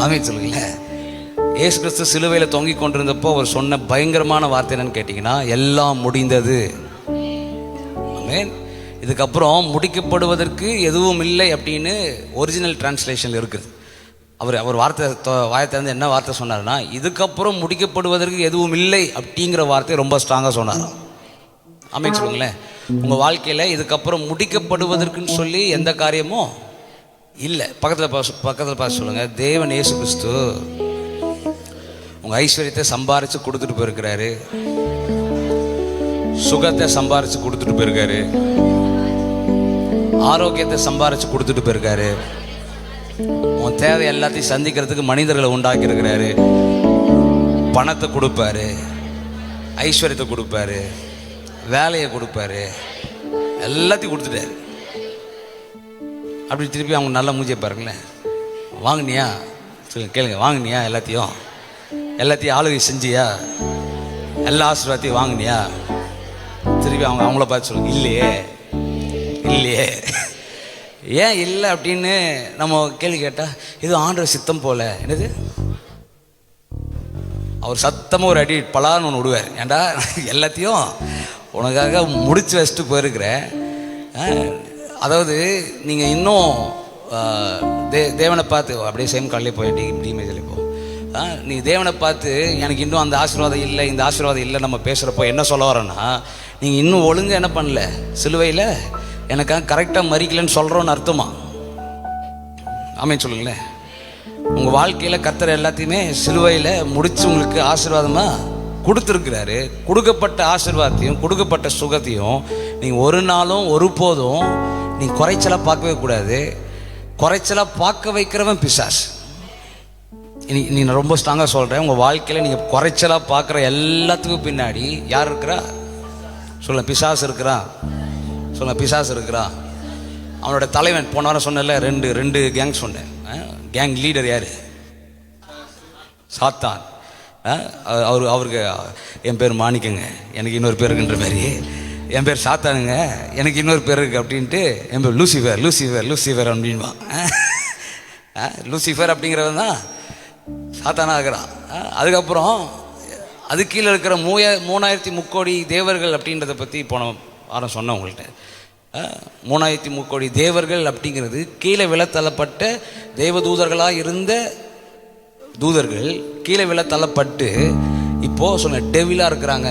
ஆமென் சொல்லுங்களேன். இயேசு கிறிஸ்து சிலுவையில் தொங்கிக் கொண்டிருந்தப்போ அவர் சொன்ன பயங்கரமான வார்த்தை என்னன்னு கேட்டிங்கன்னா, எல்லாம் முடிந்தது. ஆமென். இதுக்கப்புறம் முடிக்கப்படுவதற்கு எதுவும் இல்லை அப்படின்னு ஒரிஜினல் டிரான்ஸ்லேஷனில் இருக்குது. அவர் வார்த்தை வந்து என்ன வார்த்தை சொன்னார்னா, இதுக்கப்புறம் முடிக்கப்படுவதற்கு எதுவும் இல்லை அப்படிங்கிற வார்த்தை ரொம்ப ஸ்ட்ராங்காக சொன்னார். ஆமென் சொல்லுங்களேன். உங்கள் வாழ்க்கையில் இதுக்கப்புறம் முடிக்கப்படுவதற்குன்னு சொல்லி எந்த காரியமும் இல்லை. பக்கத்தில் பார்த்து சொல்லுங்கள், தேவன் இயேசு கிறிஸ்து உங்கள் ஐஸ்வர்யத்தை சம்பாரித்து கொடுத்துட்டு போயிருக்கிறாரு, சுகத்தை சம்பாரித்து கொடுத்துட்டு போயிருக்காரு, ஆரோக்கியத்தை சம்பாரித்து கொடுத்துட்டு போயிருக்காரு, உன் தேவை எல்லாத்தையும் சந்திக்கிறதுக்கு மனிதர்களை உண்டாக்கி இருக்கிறாரு, பணத்தை கொடுப்பாரு, ஐஸ்வர்யத்தை கொடுப்பாரு, வேலையை கொடுப்பாரு, எல்லாத்தையும் கொடுத்துட்டாரு. அப்படி திருப்பி அவங்க நல்ல மூஞ்சியை பாருங்களேன். வாங்கினியா சொல்லுங்க, கேளுங்க, வாங்கினியா எல்லாத்தையும் ஆளுகை செஞ்சியா, எல்லா ஆசீர்வாதத்தையும் வாங்கினியா? திருப்பி அவங்கள பார்த்து சொல்லுங்க, இல்லையே. ஏன் இல்லை அப்படின்னு நம்ம கேள்வி கேட்டால், இது ஆண்டவர் சித்தம் போல. என்னது, அவர் சத்தமாக ஒரு அடி பலான்னு ஒன்று விடுவார். ஏண்டா எல்லாத்தையும் உனக்காக முடிச்சு வச்சுட்டு போயிருக்கிறேன். அதாவது நீங்கள் இன்னும் தேவனை பார்த்து அப்படியே சேம் காலையில் போய் டிமேஜில் போ. நீ தேவனை பார்த்து எனக்கு இன்னும் அந்த ஆசீர்வாதம் இல்லை, இந்த ஆசீர்வாதம் இல்லை நம்ம பேசுகிறப்போ என்ன சொல்ல வரோன்னா, நீங்கள் இன்னும் ஒழுங்காக என்ன பண்ணல, சிலுவையில் எனக்காக கரெக்டாக மறிக்கலன்னு சொல்கிறோன்னு அர்த்தமா? ஆமென் சொல்லுங்களேன். உங்கள் வாழ்க்கையில் கர்த்தர் எல்லாத்தையுமே சிலுவையில் முடித்து உங்களுக்கு ஆசீர்வாதமாக கொடுத்துருக்கிறாரு. கொடுக்கப்பட்ட ஆசீர்வாதத்தையும் கொடுக்கப்பட்ட சுகத்தையும் நீங்கள் ஒரு நாளும் ஒருபோதும் நீங்கள் குறைச்சலாக பார்க்கவே கூடாது. குறைச்சலாக பார்க்க வைக்கிறவன் பிசாசு. நீ நான் ரொம்ப ஸ்ட்ராங்காக சொல்கிறேன், உங்கள் வாழ்க்கையில் நீங்கள் குறைச்சலாக பார்க்குற எல்லாத்துக்கும் பின்னாடி யார் இருக்கிறா? சொல்ல, பிசாசு இருக்கிறான். சொல்ல, பிசாசு இருக்கிறான். அவனோட தலைவன் போன வாரம் சொன்னல, ரெண்டு கேங் சொன்னேன். கேங் லீடர் யார்? சாத்தான். அவருக்கு என் பேர் மாணிக்கங்க, எனக்கு இன்னொரு பேர் இருக்குன்ற மாதிரி, என் பேர் சாத்தானுங்க, எனக்கு இன்னொரு பேர் இருக்குது அப்படின்ட்டு என் பேர் லூசிஃபர் அப்படின்வான். லூசிஃபர் அப்படிங்கிறவன் தான் சாத்தானாக இருக்கிறான். அதுக்கப்புறம் அது கீழே இருக்கிற 3000 முக்கோடி தேவர்கள் அப்படின்றத பற்றி போன வாரம் சொன்னேன் உங்கள்கிட்ட. 3000 முக்கோடி தேவர்கள் அப்படிங்கிறது கீழே விழத்தள்ளப்பட்ட தேவதூதர்களாக இருந்த தூதர்கள் கீழே விழத்தள்ளப்பட்டு இப்போது சொன்ன டெவிலாக இருக்கிறாங்க.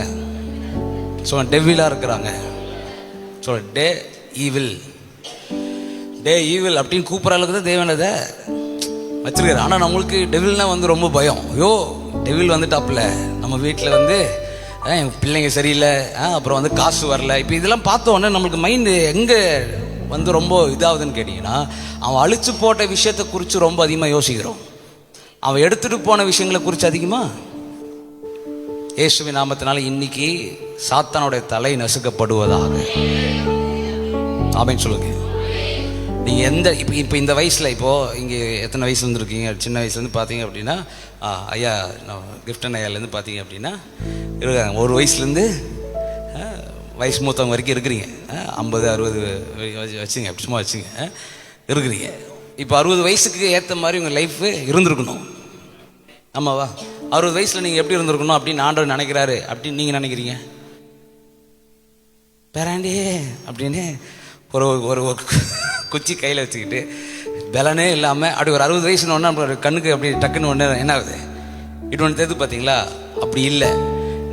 டே ஈவில் அப்படின்னு கூப்பிட்ற அளவுக்கு தான் தேவன் அதை வச்சிருக்காரு. ஆனால் நம்மளுக்கு டெவில்னா வந்து ரொம்ப பயம். ஐயோ டெவில் வந்துட்டாப்புல, நம்ம வீட்டில் வந்து என் பிள்ளைங்க சரியில்லை, அப்புறம் வந்து காசு வரல. இப்போ இதெல்லாம் பார்த்தோன்னே நம்மளுக்கு மைண்டு எங்கே வந்து ரொம்ப இதாகுதுன்னு கேட்டிங்கன்னா, அவன் அழிச்சு போட்ட விஷயத்தை குறித்து ரொம்ப அதிகமாக யோசிக்கிறோம். அவன் எடுத்துகிட்டு போன விஷயங்களை குறித்து அதிகமாக. இயேசுவின் நாமத்தினால இன்னைக்கு சாத்தானுடைய தலை நசுக்கப்படுவதாக. ஆமென் சொல்லுங்க. நீங்கள் இப்போ இந்த வயசில், இப்போது இங்கே எத்தனை வயசுல இருந்துருக்கீங்க? சின்ன வயசுலேருந்து பார்த்தீங்க அப்படின்னா, ஐயா கிஃப்டன் ஐயாலேருந்து பார்த்தீங்க அப்படின்னா இருக்காங்க. ஒரு வயசுலேருந்து வயசு மூத்தவங்க வரைக்கும் இருக்கிறீங்க. 50 60 வச்சுங்க, அப்படி சும்மா வச்சுங்க இருக்கிறீங்க. இப்போ 60 வயசுக்கு ஏற்ற மாதிரி உங்கள் லைஃபு இருந்திருக்கணும். ஆமாவா? 60 வயசில் நீங்கள் எப்படி இருந்திருக்கணும் அப்படின்னு ஆண்டவர் நினைக்கிறாரு அப்படின்னு நீங்கள் நினைக்கிறீங்க? பேராண்டி அப்படின்னு ஒரு குச்சி கையில் வச்சுக்கிட்டு பலனே இல்லாமல் அப்படி ஒரு 60 வயசுன்னு ஒன்று கண்ணுக்கு அப்படி டக்குன்னு ஒன்று என்ன ஆகுது, இது ஒன்று தெரிஞ்சு பார்த்தீங்களா? அப்படி இல்லை.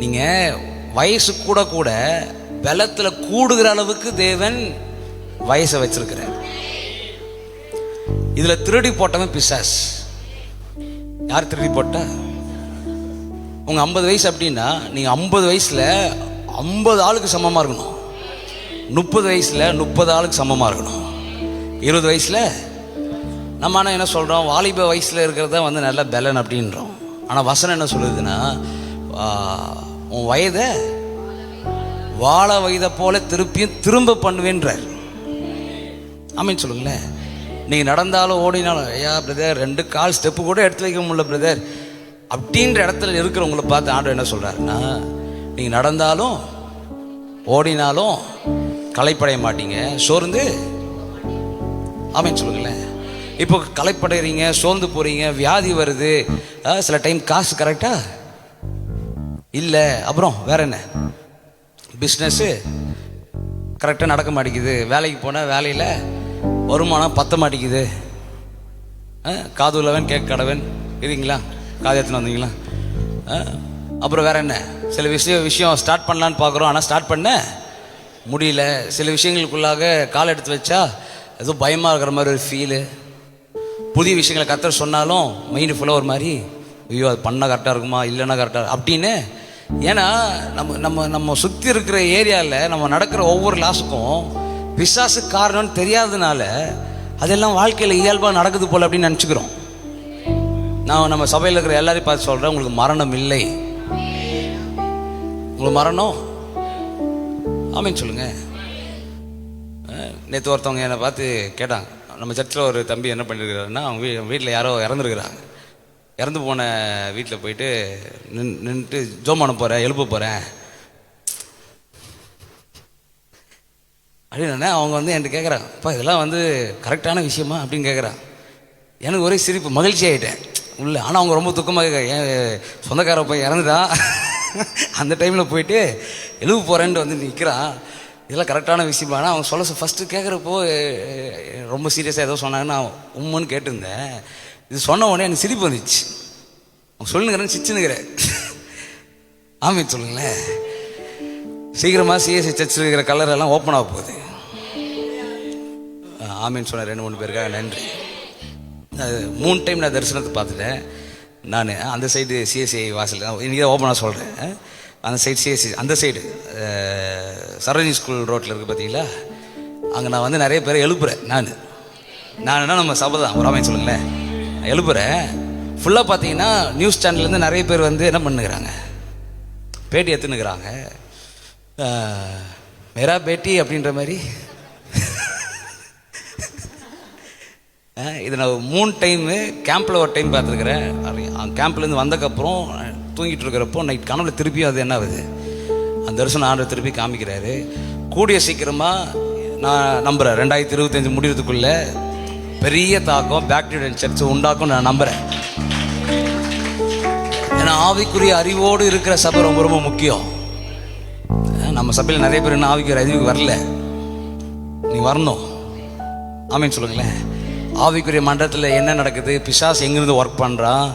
நீங்கள் வயசு கூட பலத்தில் கூடுகிற அளவுக்கு தேவன் வயசை வச்சிருக்கிறார். இதில் திருடி போட்டவன் பிசாஸ். யார் திருடி போட்டா? உங்கள் 50 வயசு அப்படின்னா நீங்கள் 50 வயசில் 50 ஆளுக்கு சமமாக இருக்கணும். 30 வயசில் 30 ஆளுக்கு சமமாக இருக்கணும். 20 வயசில் நம்ம ஆனால் என்ன சொல்கிறோம், வாலிப வயசில் இருக்கிறது தான் வந்து நல்ல பலன் அப்படின்றோம். ஆனால் வசனம் என்ன சொல்லுதுன்னா, உன் வயதை வாழ வயதை போல திரும்ப பண்ணுவேன்றார். ஆமென் சொல்லுங்களேன். நீங்கள் நடந்தாலும் ஓடினாலும், ஐயா பிரதர் 2 கால் ஸ்டெப்பு கூட எடுத்து வைக்க முடியல பிரதர் அப்படின்ற இடத்துல இருக்கிறவங்களை பார்த்து ஆண்டவர் என்ன சொல்கிறாருன்னா, நீங்கள் நடந்தாலும் ஓடினாலும் களைப்படைய மாட்டீங்க, சோர்ந்து. ஆமென் சொல்லுங்களேன். இப்போ களைப்படைகிறீங்க, சோர்ந்து போகிறீங்க, வியாதி வருது, சில டைம் காசு கரெக்டாக இல்லை, அப்புறம் வேற என்ன, பிஸ்னஸ்ஸு கரெக்டாக நடக்க மாட்டேங்குது, வேலைக்கு போனால் வேலையில் வருமானம் பத்த மாட்டேங்குது, காது உள்ளவன் கேட்க கடவன் இருக்கீங்களா, காது எடுத்துன்னு வந்தீங்களா, அப்புறம் வேற என்ன, சில விஷயம் ஸ்டார்ட் பண்ணலான்னு பார்க்குறோம், ஆனால் ஸ்டார்ட் பண்ண முடியல, சில விஷயங்களுக்குள்ளாக கால் எடுத்து வச்சா ஏதோ பயமாக இருக்கிற மாதிரி ஒரு ஃபீலு, புதிய விஷயங்களை கர்த்தர் சொன்னாலும் மைண்டு ஃபுல்லாக ஒரு மாதிரி, ஐயோ அது பண்ணால் கரெக்டாக இருக்குமா இல்லைன்னா கரெக்டாக அப்படின்னு. ஏன்னா நம்ம நம்ம நம்ம சுற்றி இருக்கிற ஏரியாவில் நம்ம நடக்கிற ஒவ்வொரு லாஸுக்கும் பிசாசு காரணம்னு தெரியாததுனால அதெல்லாம் வாழ்க்கையில் இயல்பாக நடக்குது போல் அப்படின்னு நினச்சிக்கிறோம். நான் நம்ம சபையில் இருக்கிற எல்லாரையும் பார்த்து சொல்கிறேன், உங்களுக்கு மரணம் இல்லை. உங்களுக்கு மரணம் ஆமீன் சொல்லுங்க. நேற்று ஒருத்தவங்க என்னை பார்த்து கேட்டாங்க, நம்ம சர்ச்சில் ஒரு தம்பி என்ன பண்ணியிருக்கிறாருன்னா, அவங்க வீட்டில் யாரோ இறந்துருக்குறாங்க, இறந்து போன வீட்டில் போயிட்டு நின்றுட்டு ஜோம் பண்ண போகிறேன், எழுப்ப போகிறேன் அப்படின்னு. அவங்க வந்து என்கிட்ட கேட்குறாங்க, அப்பா இதெல்லாம் வந்து கரெக்டான விஷயமா அப்படின்னு கேட்குறாங்க. எனக்கு ஒரே சிரிப்பு, மகிழ்ச்சி ஆகிட்டேன் உள்ள. ஆனால் அவங்க ரொம்ப துக்கமாக, என் சொந்தக்கார போய் இறந்துட்டான், அந்த டைமில் போயிட்டு எழுப்ப போகிறேன்ட்டு வந்து நிற்கிறான், இதெல்லாம் கரெக்டான விஷயமா. ஆனால் அவங்க சொல்ல ஃபஸ்ட்டு கேட்குறப்போ ரொம்ப சீரியஸாக ஏதோ சொன்னாங்கன்னு நான் உண்மைன்னு கேட்டிருந்தேன். இது சொன்ன உடனே எனக்கு சிரிப்பு வந்துச்சு. அவங்க சொல்லுங்கிறேன்னு சிச்சுன்னுக்கிறேன். ஆமீன் சொல்லுங்களேன். சீக்கிரமாக சிஎஸ்சி சர்ச்சில் இருக்கிற கலர் எல்லாம் ஓப்பன் ஆக போகுது. ஆமீன் சொன்ன 2-3 பேருக்காக நன்றி. 3 டைம் நான் தரிசனத்தை பார்த்துட்டேன். நான் அந்த சைடு சிஎஸ்சி வாசல் இன்றைக்கி தான் ஓப்பனாக சொல்கிறேன். அந்த சைடு சிஎஸ்சி, அந்த சைடு சரோஜினி ஸ்கூல் ரோட்டில் இருக்குது பார்த்தீங்களா, அங்கே நான் வந்து நிறைய பேரை எழுப்புறேன். நான் நம்ம சபை தான், ஒரு ஆமீன் சொல்லுங்களேன், எழுப்புறேன். ஃபுல்லாக பார்த்தீங்கன்னா நியூஸ் சேனல்லேருந்து நிறைய பேர் வந்து என்ன பண்ணுகிறாங்க, பேட்டி எடுத்துன்னுக்குறாங்க. மேரா பேட்டி அப்படின்ற மாதிரி. இது நான் 3 டைமு கேம்பில் ஒரு டைம் பார்த்துருக்குறேன். கேம்ப்லேருந்து வந்தக்கப்புறம் தூங்கிட்டு இருக்கிறப்போ நைட் கனவுல திருப்பியும் அது என்ன ஆகுது, அந்த தரிசனம் ஆண்டவர் திருப்பி காமிக்கிறாரு. கூடிய சீக்கிரமாக நான் நம்புகிறேன் 2025 முடிகிறதுக்குள்ளே பெரிய தாக்கம் பேக்டீரியல் சர்ச் உண்டாக்கும் நான் நம்புகிறேன். ஏன்னா ஆவிக்குரிய அறிவோடு இருக்கிற சபை ரொம்ப ரொம்ப முக்கியம். நம்ம சபையில் நிறைய பேர் இன்னும் ஆவிக்குரிய அறிவுக்கு வரல, நீ வரணும். ஆமீன் சொல்லுங்களேன். ஆவிக்குரிய மண்டலத்தில் என்ன நடக்குது, பிசாஸ் எங்கிருந்து ஒர்க் பண்ணுறான்,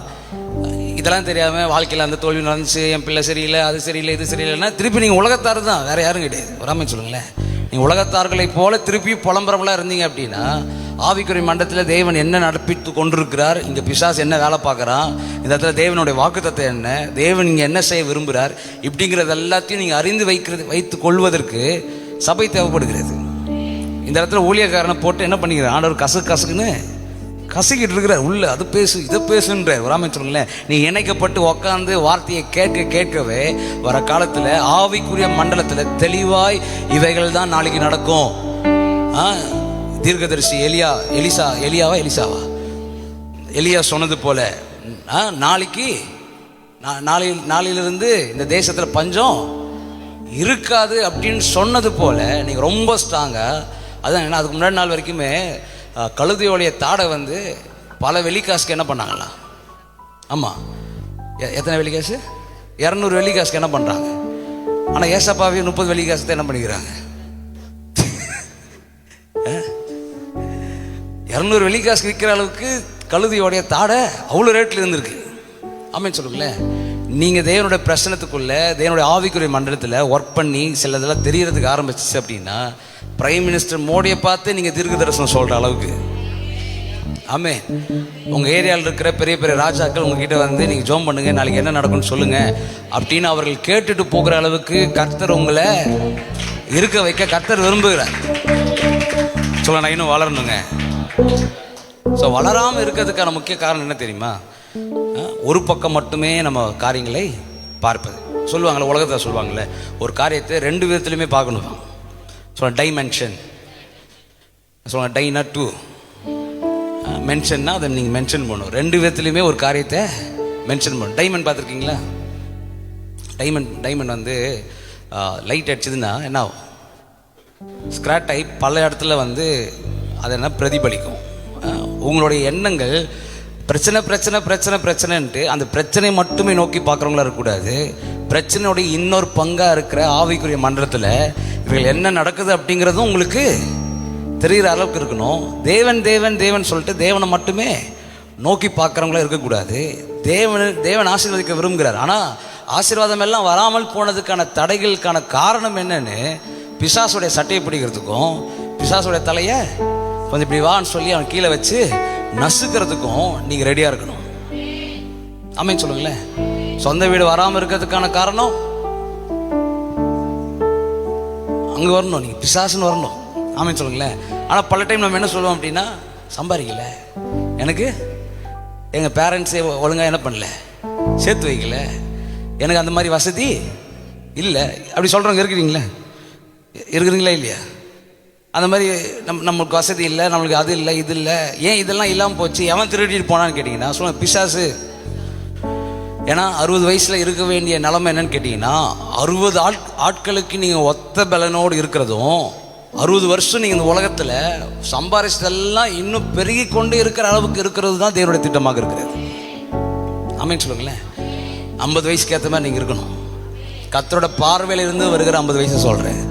இதெல்லாம் தெரியாமல் வாழ்க்கையில் அந்த தோல்வி நடந்துச்சு, என் பிள்ளை சரியில்லை, அது சரியில்லை, இது சரியில்லைன்னா திருப்பி நீங்கள் உலகத்தார் தான், வேறு யாரும் கிடையாது. ஒரு ஆமீன் சொல்லுங்களேன். நீங்கள் உலகத்தார்களை போல திருப்பி புலம்புறவளாக இருந்தீங்க அப்படின்னா ஆவிக்குரிய மண்டலத்தில் தேவன் என்ன நடப்பித்து கொண்டிருக்கிறார், இங்கே பிசாஸ் என்ன வேலை பார்க்குறான், இந்த இடத்துல தேவனுடைய வாக்குத்தத்தை என்ன, தேவன் இங்கே என்ன செய்ய விரும்புகிறார், இப்படிங்கிறது எல்லாத்தையும் நீங்கள் அறிந்து வைத்து கொள்வதற்கு சபை தேவைப்படுகிறது. இந்த இடத்துல ஊழியக்காரனை போட்டு என்ன பண்ணிக்கிறார், ஆண்டவர் கசுக்குன்னு கசக்கிட்டு இருக்கிறார் உள்ள, அது பேசு இதை பேசுன்றார். வராமல் சொல்லுங்களேன். நீ இணைக்கப்பட்டு உக்காந்து வார்த்தையை கேட்கவே வர காலத்தில் ஆவிக்குரிய மண்டலத்தில் தெளிவாய் இவைகள் தான் நாளைக்கு நடக்கும். தீர்க்கதரிசி எலியா சொன்னது போல நாளையிலிருந்து இந்த தேசத்தில் பஞ்சம் இருக்காது அப்படின்னு சொன்னது போல நீங்க ரொம்ப ஸ்ட்ராங்கா. அதான் என்ன, அதுக்கு முன்னாடி நாள் வரைக்குமே கழுதையோடைய தாடை வந்து பல வெள்ளிக்காசுக்கு என்ன பண்ணாங்களா, ஆமாம் எத்தனை வெள்ளிக்காசு, 200 வெள்ளிக்காசுக்கு என்ன பண்ணுறாங்க. ஆனால் ஏசப்பாவே 30 வெள்ளிக்காசு தான் என்ன பண்ணிக்கிறாங்க. 200 வெள்ளிக்காசுக்கு விற்கிற அளவுக்கு கழுதையோடைய தாடை அவ்வளோ ரேட்டில் இருந்திருக்கு. ஆமீன் சொல்லுங்களேன். நீங்கள் தேவனுடைய பிரச்சனத்துக்குள்ளே தேவனுடைய ஆவிக்குரிய மண்டலத்தில் ஒர்க் பண்ணி சிலதெல்லாம் தெரியறதுக்கு ஆரம்பிச்சிச்சு அப்படின்னா பிரைம் மினிஸ்டர் மோடியை பார்த்து நீங்கள் தீர்க்க தரிசனம் சொல்கிற அளவுக்கு. ஆமீன். உங்கள் ஏரியாவில் இருக்கிற பெரிய பெரிய ராஜாக்கள் உங்ககிட்ட வந்து நீங்கள் ஜோம் பண்ணுங்க, நாளைக்கு என்ன நடக்கும்னு சொல்லுங்கள் அப்படின்னு அவர்கள் கேட்டுட்டு போகிற அளவுக்கு கர்த்தர் உங்களை இருக்க வைக்க கர்த்தர் விரும்புகிறார். சொல்ல நான் இன்னும் வளரணுங்க. ஸோ வளராமல் இருக்கிறதுக்கான முக்கிய காரணம் என்ன தெரியுமா, ஒரு பக்கம் மட்டுமே நம்ம காரியங்களை பார்ப்பது. சொல்லுவாங்களே உலகத்தை சொல்லுவாங்களே, ஒரு காரியத்தை 2 விதத்துலையுமே பார்க்கணும். சொல்ல டைமென்ஷன், சொல்லுவாங்க டைனா 2 மென்ஷன்னா அதை நீங்கள் மென்ஷன் பண்ணணும். 2 விதத்துலையுமே ஒரு காரியத்தை மென்ஷன் பண்ணணும். டைமண்ட் பார்த்துருக்கீங்களா? டைமண்ட் வந்து லைட் அடிச்சதுன்னா என்ன ஆகும், ஸ்க்ராட் ஆகி பல இடத்துல வந்து அது என்ன பிரதிபலிக்கும். உங்களுடைய எண்ணங்கள் பிரச்சனை பிரச்சனை பிரச்சனை பிரச்சனைன்ட்டு அந்த பிரச்சனை மட்டுமே நோக்கி பார்க்குறவங்களா இருக்கக்கூடாது. பிரச்சனையுடைய இன்னொரு பங்காக இருக்கிற ஆவிக்குரிய மன்றத்தில் இவர்கள் என்ன நடக்குது அப்படிங்கிறதும் உங்களுக்கு தெரிகிற அளவுக்கு இருக்கணும். தேவன் தேவன் தேவன் சொல்லிட்டு தேவனை மட்டுமே நோக்கி பார்க்குறவங்களா இருக்கக்கூடாது. தேவன் ஆசீர்வதிக்க விரும்புகிறார். ஆனால் ஆசீர்வாதம் எல்லாம் வராமல் போனதுக்கான தடைகளுக்கான காரணம் என்னன்னு பிசாசுடைய சட்டையை பிடிக்கிறதுக்கும் பிசாசுடைய தலையை கொஞ்சம் இப்படி வான்னு சொல்லி அவன் கீழே வச்சு நசுக்கிறதுக்கும் நீங்கள் ரெடியாக இருக்கணும். ஆமென் சொல்லுங்களேன். சொந்த வீடு வராமல் இருக்கிறதுக்கான காரணம் அங்கே வரணும், நீங்கள் பிசாசுன்னு வரணும். ஆமென் சொல்லுங்களேன். ஆனால் பல டைம் நம்ம என்ன சொல்லுவோம் அப்படின்னா, சம்பாதிக்கல, எனக்கு எங்கள் பேரண்ட்ஸே ஒழுங்காக என்ன பண்ணல, சேர்த்து வைக்கல, எனக்கு அந்த மாதிரி வசதி இல்லை, அப்படி சொல்கிறவங்க இருக்கிறீங்களா இல்லையா? அந்த மாதிரி நம்மளுக்கு வசதி இல்லை, நம்மளுக்கு அது இல்லை, இது இல்லை. ஏன் இதெல்லாம் இல்லாமல் போச்சு? எவன் திருடிட்டு போனான்னு கேட்டிங்கன்னா சொல்லுவேன், பிசாசு. ஏன்னா 60 வயசில் இருக்க வேண்டிய நிலைமை என்னன்னு கேட்டிங்கன்னா, 60 ஆட்களுக்கு நீங்கள் ஒத்த பலனோடு இருக்கிறதும் 60 வருஷம் நீங்கள் இந்த உலகத்தில் சம்பாரிச்சதெல்லாம் இன்னும் பெருகி கொண்டு இருக்கிற அளவுக்கு இருக்கிறது தான் தேவனுடைய திட்டமாக இருக்கிறது. ஆமென் சொல்லுங்களேன். 50 வயசுக்கு ஏற்ற மாதிரி நீங்கள் இருக்கணும். கர்த்தரோட பார்வையிலிருந்து வருகிற 50 வயசை சொல்கிறேன்,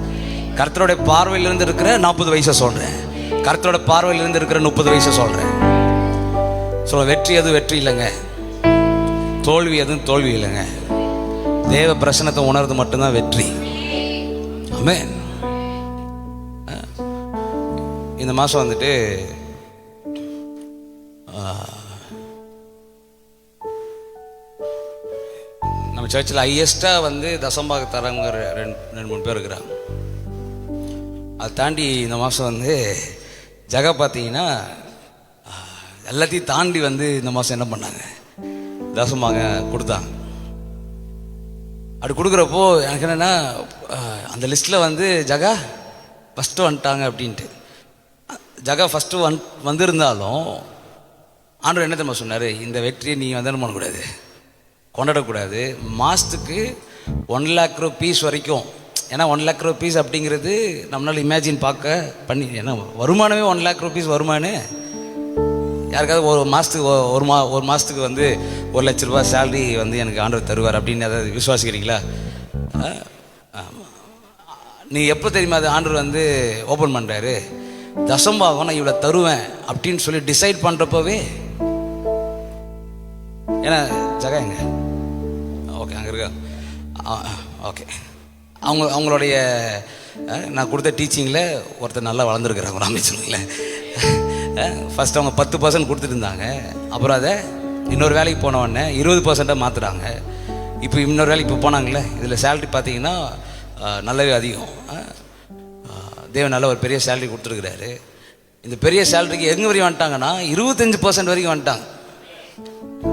கர்த்தருடைய பார்வையிலிருந்து இருக்கிற 40 வயசை சொல்கிறேன், கர்த்தரோட பார்வையிலிருந்து இருக்கிற 30 வயசை சொல்கிறேன். வெற்றி எதுவும் வெற்றி இல்லைங்க, தோல்வி எதுவும் தோல்வி இல்லைங்க. தேவ பிரசனத்தை உணர்றது மட்டும்தான் வெற்றி. ஆமென். இந்த மாதம் வந்துட்டு நம்ம சர்ச்சில் ஹையஸ்ட்டாக வந்து தசம்பாக தரவங்க 2-3 பேர் இருக்கிறாங்க. அதை தாண்டி இந்த மாதம் வந்து ஜகா பார்த்தீங்கன்னா எல்லாத்தையும் தாண்டி வந்து இந்த மாதம் என்ன பண்ணாங்க, தசமாக கொடுத்தாங்க. அப்படி கொடுக்குறப்போ எனக்கு என்னென்னா, அந்த லிஸ்ட்டில் வந்து ஜகா ஃபஸ்ட்டு வந்துட்டாங்க அப்படின்ட்டு. ஜகா ஃபஸ்ட்டு வந்திருந்தாலும் ஆண்டவர் என்ன தெரியுமா சொன்னார், இந்த வெற்றியை நீ வந்து என்ன பண்ணக்கூடாது, கொண்டாடக்கூடாது. மாதத்துக்கு 1 lakh rupees வரைக்கும். ஏன்னா 1 lakh rupees அப்படிங்கிறது நம்மளால் இமேஜின் பண்ணி, ஏன்னா வருமானமே 1 lakh rupees வருமானம். யாருக்காவது ஒரு மாதத்துக்கு ஒரு மாதத்துக்கு வந்து 1 லட்ச ரூபா சேலரி வந்து எனக்கு ஆண்டவர் தருவார் அப்படின்னு அதாவது விசுவாசிக்கிறீங்களா? நீ எப்போ தெரியுமா அது ஆண்டவர் வந்து ஓப்பன் பண்ணுறாரு, தசம்பாகம் நான் இவ்வளோ தருவேன் அப்படின்னு சொல்லி டிசைட் பண்ணுறப்பவே. ஏன்னா ஜகா எங்க ஓகே அங்கே இருக்கா, ஓகே, அவங்களுடைய நான் கொடுத்த டீச்சிங்கில் ஒருத்தர் நல்லா வளர்ந்துருக்குறாங்க ஒரு அமைச்சருங்களேன். ஃபஸ்ட் அவங்க 10% கொடுத்துட்டு இருந்தாங்க, அப்புறம் அதை இன்னொரு வேலைக்கு போனவொடனே 20% மாற்றுறாங்க. இப்போ இன்னொரு வேலைக்கு இப்போ போனாங்களே, இதில் சேலரி பார்த்தீங்கன்னா நல்லாவே அதிகம். தேவன் நல்ல ஒரு பெரிய சேலரி கொடுத்துருக்குறாரு. இந்த பெரிய சேலரிக்கு எங்கே வரையும் வந்துட்டாங்கன்னா 25% வரைக்கும் வந்துட்டாங்க.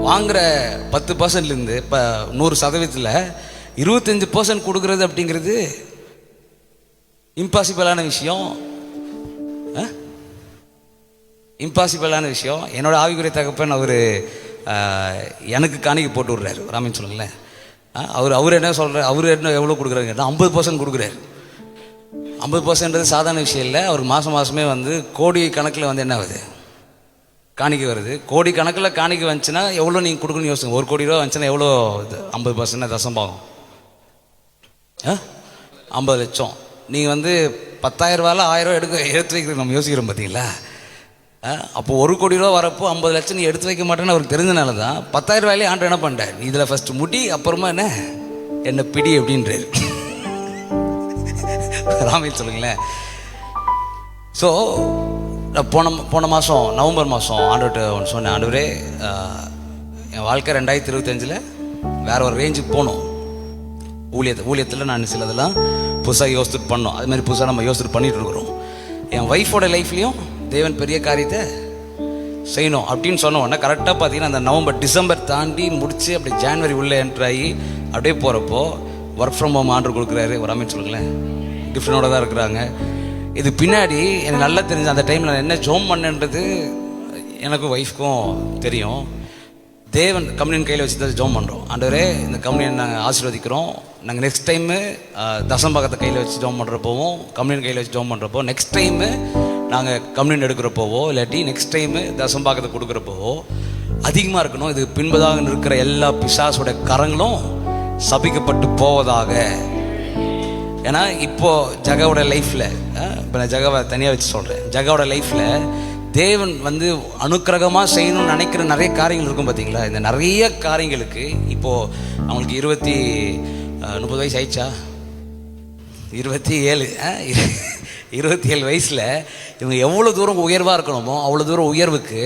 வாங்குகிற 10%லேருந்து இப்போ 100% 25% கொடுக்குறது அப்படிங்கிறது இம்பாசிபிளான விஷயம். என்னோட ஆவிக்குரிய தகப்பன் அவர் எனக்கு காணிக்கை போட்டு விட்றாரு. ராமின்னு சொல்லுங்களேன். அவர் என்ன சொல்கிறார், அவர் என்ன எவ்வளோ கொடுக்குறாரு, 50% கொடுக்குறாரு. 50% சாதாரண விஷயம் இல்லை. அவர் மாதமே வந்து கோடி கணக்கில் வந்து என்ன ஆகுது, காணிக்கை வருது. கோடி கணக்கில் காணிக்கை வந்துச்சுன்னா எவ்வளோ நீங்கள் கொடுக்கணும்னு யோசிங்க. 1 கோடி ரூபா வந்துச்சுன்னா எவ்வளோ, 50% தசம்பாகம் 50 லட்சம். நீங்கள் வந்து 10,000 ரூபாயில் 1000 ரூபா எடுத்து வைக்கிறது நம்ம யோசிக்கிறோம் பார்த்தீங்களா? அப்போ 1 கோடி ரூபா வரப்போ 50 லட்சம் நீ எடுத்து வைக்க மாட்டேன்னு அவருக்கு தெரிஞ்சனால தான் 10,000 ரூபாயிலே ஆண்டு என்ன பண்ணிட்டார், இதில் ஃபஸ்ட்டு முடி அப்புறமா என்ன பிடி அப்படின்றாரு. ராமில் சொல்லுங்களேன். ஸோ போன மாதம் நவம்பர் மாதம் ஆண்டவர்கிட்ட ஒன்று சொன்னேன், ஆண்டவரே என் வாழ்க்கை 2025 வேறு ஒரு ரேஞ்சுக்கு போகணும். ஊழியத்தில் நான் சிலதெல்லாம் புதுசாக யோசித்துட்டு பண்ணோம். அது மாதிரி புதுசாக நம்ம யோசித்துட்டு பண்ணிகிட்டு இருக்கிறோம். என் ஒய்ஃபோட லைஃப்லேயும் தேவன் பெரிய காரியத்தை செய்யணும் அப்படின்னு சொன்ன உடனே கரெக்டாக பார்த்தீங்கன்னா அந்த நவம்பர் டிசம்பர் தாண்டி முடித்து அப்படி ஜான்வரி உள்ளே என்ட்ராகி அப்படியே போகிறப்போ ஒர்க் ஃப்ரம் ஹோம் ஆர்டர் கொடுக்குறாரு. ஒரு அமைச்சு சொல்லுங்களேன், டிஃப்ரெண்டோட தான் இருக்கிறாங்க. இது பின்னாடி எனக்கு நல்லா தெரிஞ்சு அந்த டைமில் நான் என்ன ஜோம் பண்ணேன்றது எனக்கும் ஒய்ஃப்க்கும் தெரியும். தேவன் கம்யூனியன் கையில் வச்சு தான் ஜோம் பண்ணுறோம். ஆண்டவரே இந்த கம்யூனியன் நாங்கள் ஆசீர்வதிக்கிறோம். நாங்கள் நெக்ஸ்ட் டைமு தசம்பாகத்தை கையில் வச்சு ஜோம் பண்ணுறப்போவும் கம்யூனியன் கையில் வச்சு ஜோம் பண்ணுறப்போ நெக்ஸ்ட் டைமு நாங்கள் கம்யூனியன் எடுக்கிறப்போவோ இல்லாட்டி நெக்ஸ்ட் டைமு தசம்பாகத்தை கொடுக்குறப்போவோ அதிகமாக இருக்கணும். இது பின்பதாக இருக்கிற எல்லா பிசாசோட கரங்களும் சபிக்கப்பட்டு போவதாக. ஏன்னா இப்போது ஜகாவோட லைஃப்பில், இப்போ நான் ஜகாவை தனியாக வச்சு சொல்கிறேன், ஜகாவோட லைஃப்பில் தேவன் அனுக்கிரகமாக செய்யணும்னு நினைக்கிற நிறைய காரியங்கள் இருக்கும் பார்த்தீங்களா. இந்த நிறைய காரியங்களுக்கு இப்போது அவங்களுக்கு 30 வயசு ஆயிடுச்சா, 27 வயசில் இவங்க எவ்வளோ தூரம் உயர்வாக இருக்கணுமோ அவ்வளோ தூரம் உயர்வுக்கு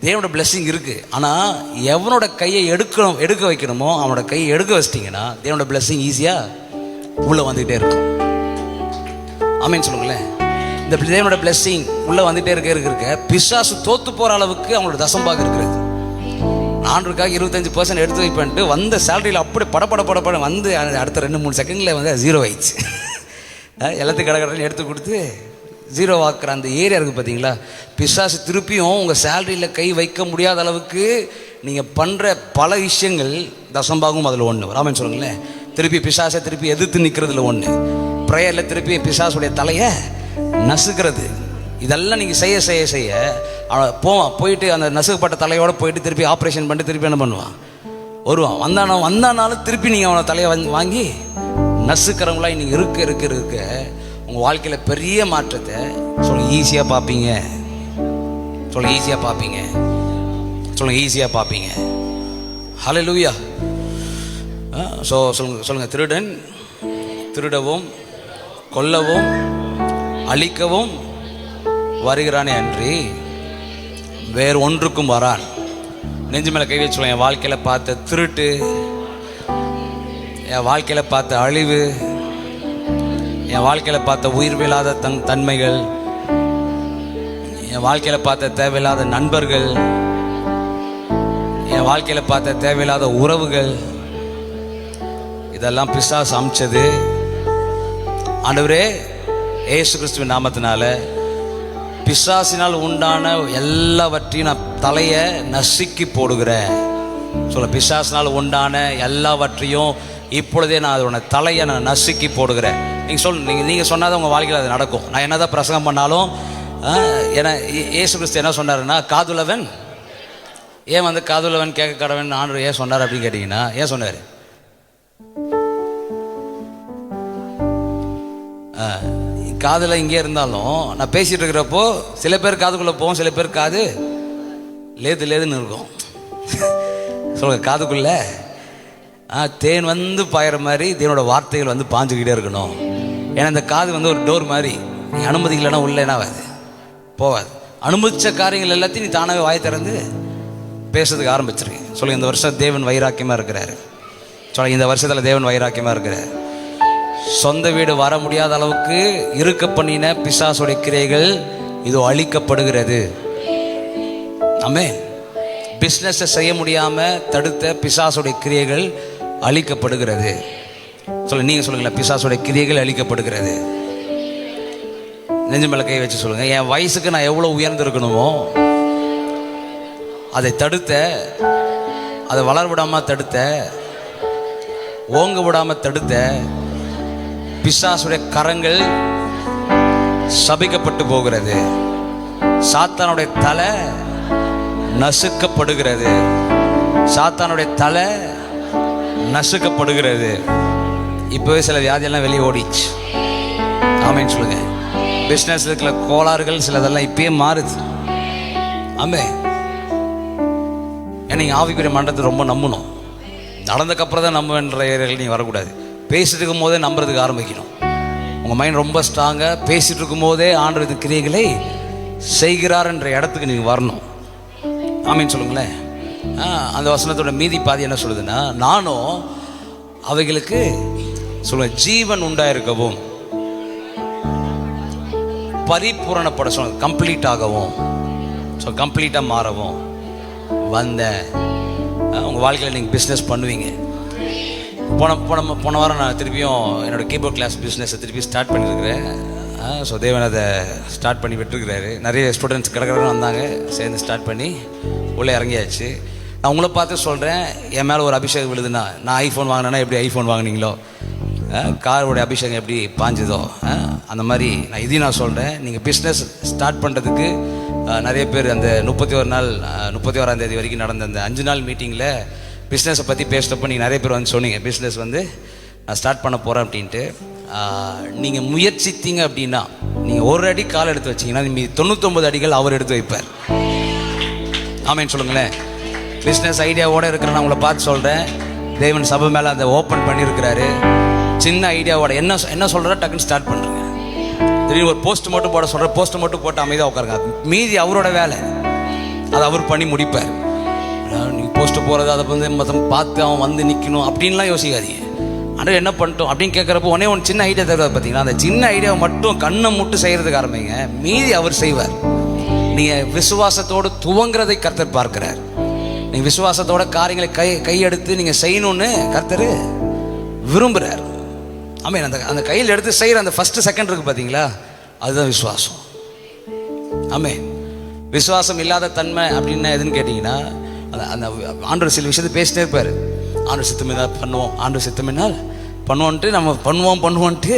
தேவனோட பிளெஸ்ஸிங் இருக்குது. ஆனால் எவனோட கையை எடுக்க வைக்கணுமோ அவனோட கையை எடுக்க வச்சிட்டிங்கன்னா தேவனோட பிளெஸ்ஸிங் ஈஸியாக உள்ளே வந்துக்கிட்டே இருக்கும். ஆமேன்னு சொல்லுங்களேன். இந்த தேவனோட பிளெஸ்ஸிங் உள்ளே வந்துகிட்டே இருக்க பிசாசு தோற்று போகிற அளவுக்கு அவங்களோட தசம்பாக இருக்கிறது. ஆண்டுக்காக 25% எடுத்து வைப்பேன்ட்டு வந்த சேலரியில் அப்படி படப்பட வந்து அடுத்த 2-3 செகண்டில் வந்து 0 ஆயிடுச்சு. எல்லாத்துக்கும் கடற்கடன்னு எடுத்து கொடுத்து 0 ஆக்குற அந்த ஏரியா இருக்குது பார்த்தீங்களா. பிசாசு திருப்பியும் உங்கள் சேலரியில் கை வைக்க முடியாத அளவுக்கு நீங்கள் பண்ணுற பல விஷயங்கள் தசம்பாகும் அதில் ஒன்று. ராமன் சொல்லுங்களேன். திருப்பி பிசாசை எதிர்த்து நிற்கிறதுல ஒன்று. ப்ரேயரில் திருப்பி பிசாசுடைய தலையை நசுக்கிறது. இதெல்லாம் நீங்கள் செய்ய போயிட்டு அந்த நசுக்கப்பட்ட தலையோடு போயிட்டு திருப்பி ஆப்ரேஷன் பண்ணிட்டு திருப்பி என்ன பண்ணுவான், வருவான். வந்தானாலும் திருப்பி நீங்கள் அவனை தலையை வாங்கி நசுக்கிறவங்களாம் நீங்கள் இருக்க உங்கள் வாழ்க்கையில் பெரிய மாற்றத்தை ஈஸியாக பார்ப்பீங்க. ஈஸியாக பார்ப்பீங்க. ஹல்லேலூயா. சொல்லுங்க. திருடன் திருடவும் கொல்லவும் அழிக்கவும் வருகிறானே அன்றி வேறு ஒன்றுக்கும் வரான். நெஞ்சு மேலே கை வச்சு சொல்லுங்க. என் வாழ்க்கையில் பார்த்த திருட்டு, என் வாழ்க்கையில் பார்த்த அழிவு, என் வாழ்க்கையில் பார்த்த உயிர்வில்லாத தன்மைகள், என் வாழ்க்கையில் பார்த்த தேவையில்லாத நண்பர்கள், என் வாழ்க்கையில் பார்த்த தேவையில்லாத உறவுகள், இதெல்லாம் பிசாசு அமிச்சது. ஆண்டவரே இயேசு கிறிஸ்துவின் நாமத்தினால பிசாசினால் உண்டான எல்லாவற்றையும் நான் தலையை நசுக்கி போடுகிறேன். பிசாசினால் உண்டான எல்லாவற்றையும் இப்பொழுதே நான் அதோட தலையை நான் நசுக்கி போடுகிறேன். நீங்கள் சொன்னாதான் உங்கள் வாழ்க்கையில் அது நடக்கும். நான் என்னதான் பிரசங்கம் பண்ணாலும் ஏன்னா இயேசு கிறிஸ்து என்ன சொன்னாருன்னா, காதுள்ளவன் ஏன் காதுள்ளவன் கேட்க கடவன் ஆண்டவர் ஏன் சொன்னார் அப்படின்னு கேட்டிங்கன்னா, ஏன் சொன்னார்? காதில் இங்கே இருந்தாலும் நான் பேசிகிட்டு இருக்கிறப்போ சில பேர் காதுக்குள்ளே போவோம், சில பேர் காது லேதுன்னு இருக்கும். சொல்லுங்க. காதுக்குள்ளே தேன் பாயிற மாதிரி தேவனோட வார்த்தைகள் பாஞ்சுக்கிட்டே இருக்கணும். ஏன்னா இந்த காது ஒரு டோர் மாதிரி. நீ அனுமதிக்கலைன்னா உள்ள என்ன ஆகாது, போகாது. அனுமதித்த காரியங்கள் எல்லாத்தையும் நீ தானாகவே வாய் திறந்து பேசுறதுக்கு ஆரம்பிச்சிருக்கேன். சொல்லுங்க. இந்த வருஷம் தேவன் வைராக்கியமாக இருக்கிறாரு. சொல்லுங்க. இந்த வருஷத்தில் தேவன் வைராக்கியமாக இருக்கிறார். சொந்த வீடு வர முடியாத அளவுக்கு இருக்க பண்ணின பிசாசுடைய கிரைகள் இது அழிக்கப்படுகிறது. ஆமென். பிஸ்னஸை செய்ய முடியாமல் தடுத்த பிசாசுடைய கிரியைகள் அழிக்கப்படுகிறது. நீங்கள் சொல்லுங்களேன். பிசாசுடைய கிரியைகள் அழிக்கப்படுகிறது. நெஞ்சு மேலே கை வச்சு சொல்லுங்க. என் வயசுக்கு நான் எவ்வளோ உயர்ந்திருக்கணுமோ அதை தடுத்த, அதை வளர விடாமல் தடுத்த, ஓங்க விடாமல் தடுத்த பிசாசுடைய கரங்கள் சபிக்கப்பட்டு போகிறது. சாத்தானுடைய தலை நசுக்கப்படுகிறது. சாத்தானுடைய தலை நசுக்கப்படுகிறது. இப்போவே சில வியாதியெல்லாம் வெளியே ஓடிச்சு. ஆமேன்னு சொல்லுங்க. பிஸ்னஸ் இருக்கிற கோளாறுகள் சிலதெல்லாம் இப்பயே மாறுது. ஆமே. ஏன்னா நீங்கள் ஆவிக்குரிய மண்டலத்தை ரொம்ப நம்பணும். நடந்ததுக்கப்புறம் தான் நம்புன்ற ஏரியாவில் நீங்கள் வரக்கூடாது. பேசிட்டு இருக்கும் போதே நம்புறதுக்கு ஆரம்பிக்கணும். உங்கள் மைண்ட் ரொம்ப ஸ்ட்ராங்காக பேசிகிட்டு இருக்கும் போதே ஆண்டது கிரியைகளை செய்கிறார் என்ற இடத்துக்கு நீங்கள் வரணும். ஆமீன்னு சொல்லுங்களேன். அந்த வசனத்தோட மீதி பாதி என்ன சொல்லுதுன்னா, நானும் அவைகளுக்கு ஜீவன் உண்டாயிருக்கவும் பரிபூரணப்பட கம்ப்ளீட் ஆகவும் கம்ப்ளீட்டாக மாறவும் வந்தேன். உங்கள் வாழ்க்கையில் நீங்கள் பிஸ்னஸ் பண்ணுவீங்க. போன வாரம் நான் திருப்பியும் என்னோடய கீபோர்ட் கிளாஸ் பிஸ்னஸை திருப்பி ஸ்டார்ட் பண்ணியிருக்கிறேன். தேவன் அதை ஸ்டார்ட் பண்ணி விட்டுருக்கிறாரு. நிறைய ஸ்டூடெண்ட்ஸ் கிடக்கிறவங்க வந்தாங்க, சேர்ந்து ஸ்டார்ட் பண்ணி உள்ளே இறங்கியாச்சு. நான் உங்களை பார்த்து சொல்கிறேன், என் மேலே ஒரு அபிஷேகம் விழுதுன்னா, நான் ஐஃபோன் வாங்கினேன்னா எப்படி ஐஃபோன் வாங்கினீங்களோ, காரோடைய அபிஷேகம் எப்படி பாஞ்சுதோ, அந்த மாதிரி நான் இதையும் நான் சொல்கிறேன். நீங்கள் பிஸ்னஸ் ஸ்டார்ட் பண்ணுறதுக்கு நிறைய பேர் அந்த 31ஆம் தேதி வரைக்கும் நடந்த அந்த 5 நாள் மீட்டிங்கில் பிஸ்னஸை பற்றி பேசுகிறப்போ நீங்கள் நிறைய பேர் வந்து சொன்னீங்க, பிஸ்னஸ் வந்து நான் ஸ்டார்ட் பண்ண போகிறேன் அப்படின்ட்டு. நீங்கள் முயற்சித்தீங்க அப்படின்னா, நீங்கள் ஒரு அடி கால் எடுத்து வச்சிங்கன்னா மீ 99 அடிகள் அவர் எடுத்து வைப்பார். ஆமேன்னு சொல்லுங்களேன். பிஸ்னஸ் ஐடியாவோடு இருக்கிற நான் உங்களை பார்த்து சொல்கிறேன், தேவன் சபை மேலே அதை ஓப்பன் பண்ணியிருக்கிறாரு. சின்ன ஐடியாவோட என்ன சொல்கிறா டக்குன்னு ஸ்டார்ட் பண்ணுறேங்க. திடீர்னு ஒரு போஸ்ட் மட்டும் போட சொல்கிற, போஸ்ட் மட்டும் போட்டு அமைதியாக உட்காருங்க. மீதி அவரோட வேலை, அதை அவர் பண்ணி முடிப்பார். நீங்கள் போஸ்ட்டு போகிறது அதை வந்து மொத்தம் பார்த்து அவன் வந்து நிற்கணும் அப்படின்லாம் யோசிக்காதீங்க. ஆனால் என்ன பண்ணிட்டோம் அப்படின்னு கேட்குறப்போ ஒன்று சின்ன ஐடியா தருவார் பார்த்தீங்கன்னா, அந்த சின்ன ஐடியாவை மட்டும் கண்ணை முட்டு செய்கிறதுக்கு ஆரம்பிங்க, மீதி அவர் செய்வார். நீங்கள் விசுவாசத்தோடு துவங்குறதை கர்த்தர் பார்க்கிறார். நீங்கள் விசுவாசத்தோட காரியங்களை கையெடுத்து நீங்கள் செய்யணும்னு கர்த்தர் விரும்புகிறார். ஆமாம், அந்த கையில் எடுத்து செய்கிற அந்த ஃபஸ்ட்டு செகண்ட் இருக்குது பார்த்தீங்களா, அதுதான் விசுவாசம். ஆமே, விசுவாசம் இல்லாத தன்மை அப்படின்னு எதுன்னு கேட்டிங்கன்னா, அந்த ஆண்டவர் சில விஷயத்தை பேசிட்டே இருப்பார். ஆண்டவர் சித்தமினால் பண்ணுவோம், ஆண்டவர் சித்தமினால் பண்ணுவோன்ட்டு நம்ம பண்ணுவோன்ட்டு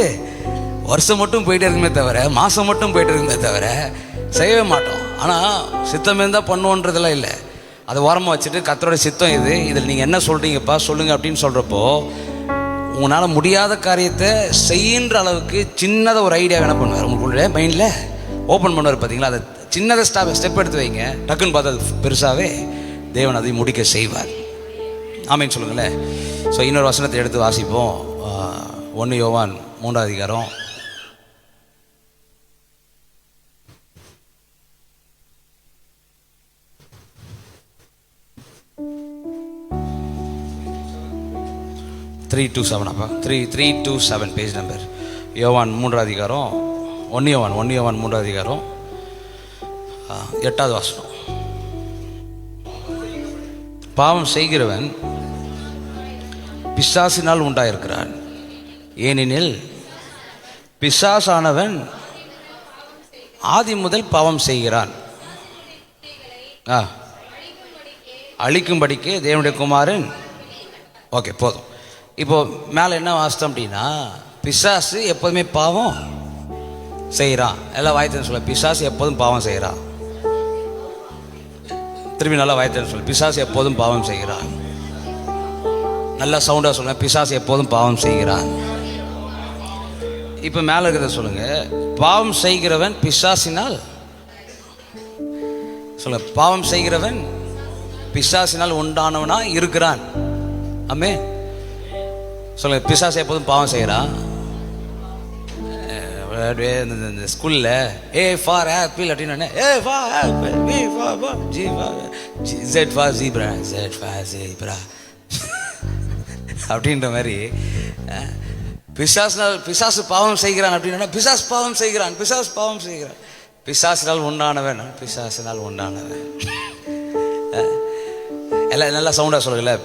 வருஷம் மட்டும் போயிட்டே இருக்குமே தவிர, மாதம் மட்டும் போயிட்டு இருக்குமே தவிர செய்யவே மாட்டோம். ஆனால் சித்தம் இருந்தால் பண்ணுவோன்றதெல்லாம் இல்லை. அதை ஓரமாக வச்சுட்டு கர்த்தரோட சித்தம் இதில் நீங்கள் என்ன சொல்கிறீங்கப்பா சொல்லுங்கள் அப்படின்னு சொல்கிறப்போ, உங்களால் முடியாத காரியத்தை செய்கின்ற அளவுக்கு சின்னதாக ஒரு ஐடியா என்ன பண்ணுவார், உங்களுடைய மைண்டில் ஓப்பன் பண்ணுவார் பார்த்தீங்களா. அதை சின்னதாக ஸ்டெப் எடுத்து வைங்க, டக்குன்னு பார்த்து அது பெருசாகவே தேவன் அதை முடிக்க செய்வார். ஆமேன்னு சொல்லுங்களேன். ஸோ இன்னொரு வசனத்தை எடுத்து வாசிப்போம். 1 யோவான் 3ஆம் அதிகாரம் 327 அப்பா 327 பேஜ் நம்பர். யோவான் 3ஆம் அதிகாரம் 1 யோவான் 3ஆம் அதிகாரம் 8வது வசனம். பாவம் செய்கிறவன் பிசாசினால் உண்டாயிருக்கிறான், ஏனெனில் பிசாசானவன் ஆதி முதல் பாவம் செய்கிறான். அழிக்கும்படிக்கு தேவனுடைய குமாரன். ஓகே, போதும். இப்போ மேலே என்ன வாசித்தோம் அப்படின்னா, பிசாசு எப்போதுமே பாவம் செய்கிறான். எல்லாம் வாய்த்தேன்னு சொல்ல, பிசாசு எப்போதும் பாவம் செய்கிறான். திரும்பி நல்லா வாய்த்தேன்னு சொல்ல, பிசாசு எப்போதும் பாவம் செய்கிறான். நல்லா சவுண்டாக சொல்லுங்கள், பிசாசு எப்போதும் பாவம் செய்கிறான். இப்போ மேலே இருக்கிறத சொல்லுங்க, பாவம் செய்கிறவன் பிசாசினால் சொல்ல, பாவம் செய்கிறவன் பிசாசினால் உண்டானவனா இருக்கிறான். ஆமே சொல்ல, பிசாசு எப்போதும் பாவம் செய்கிறான். இந்த ஸ்கூலில் ஏ ஃபார் ஆப்பிள் அப்படின்னு, A for apple, B for G for Z for zebra, Z for zebra அப்படின்ற மாதிரி பிசாசு பாவம் செய்கிறான் அப்படின்னா, பிசாசு பாவம் செய்கிறான், பிசாசு பாவம் செய்கிறான், பிசாசினால் உண்டானவன், பிசாசினால் உண்டானவன். எல்லாம் நல்லா சவுண்டா சொல்லுங்கல்ல,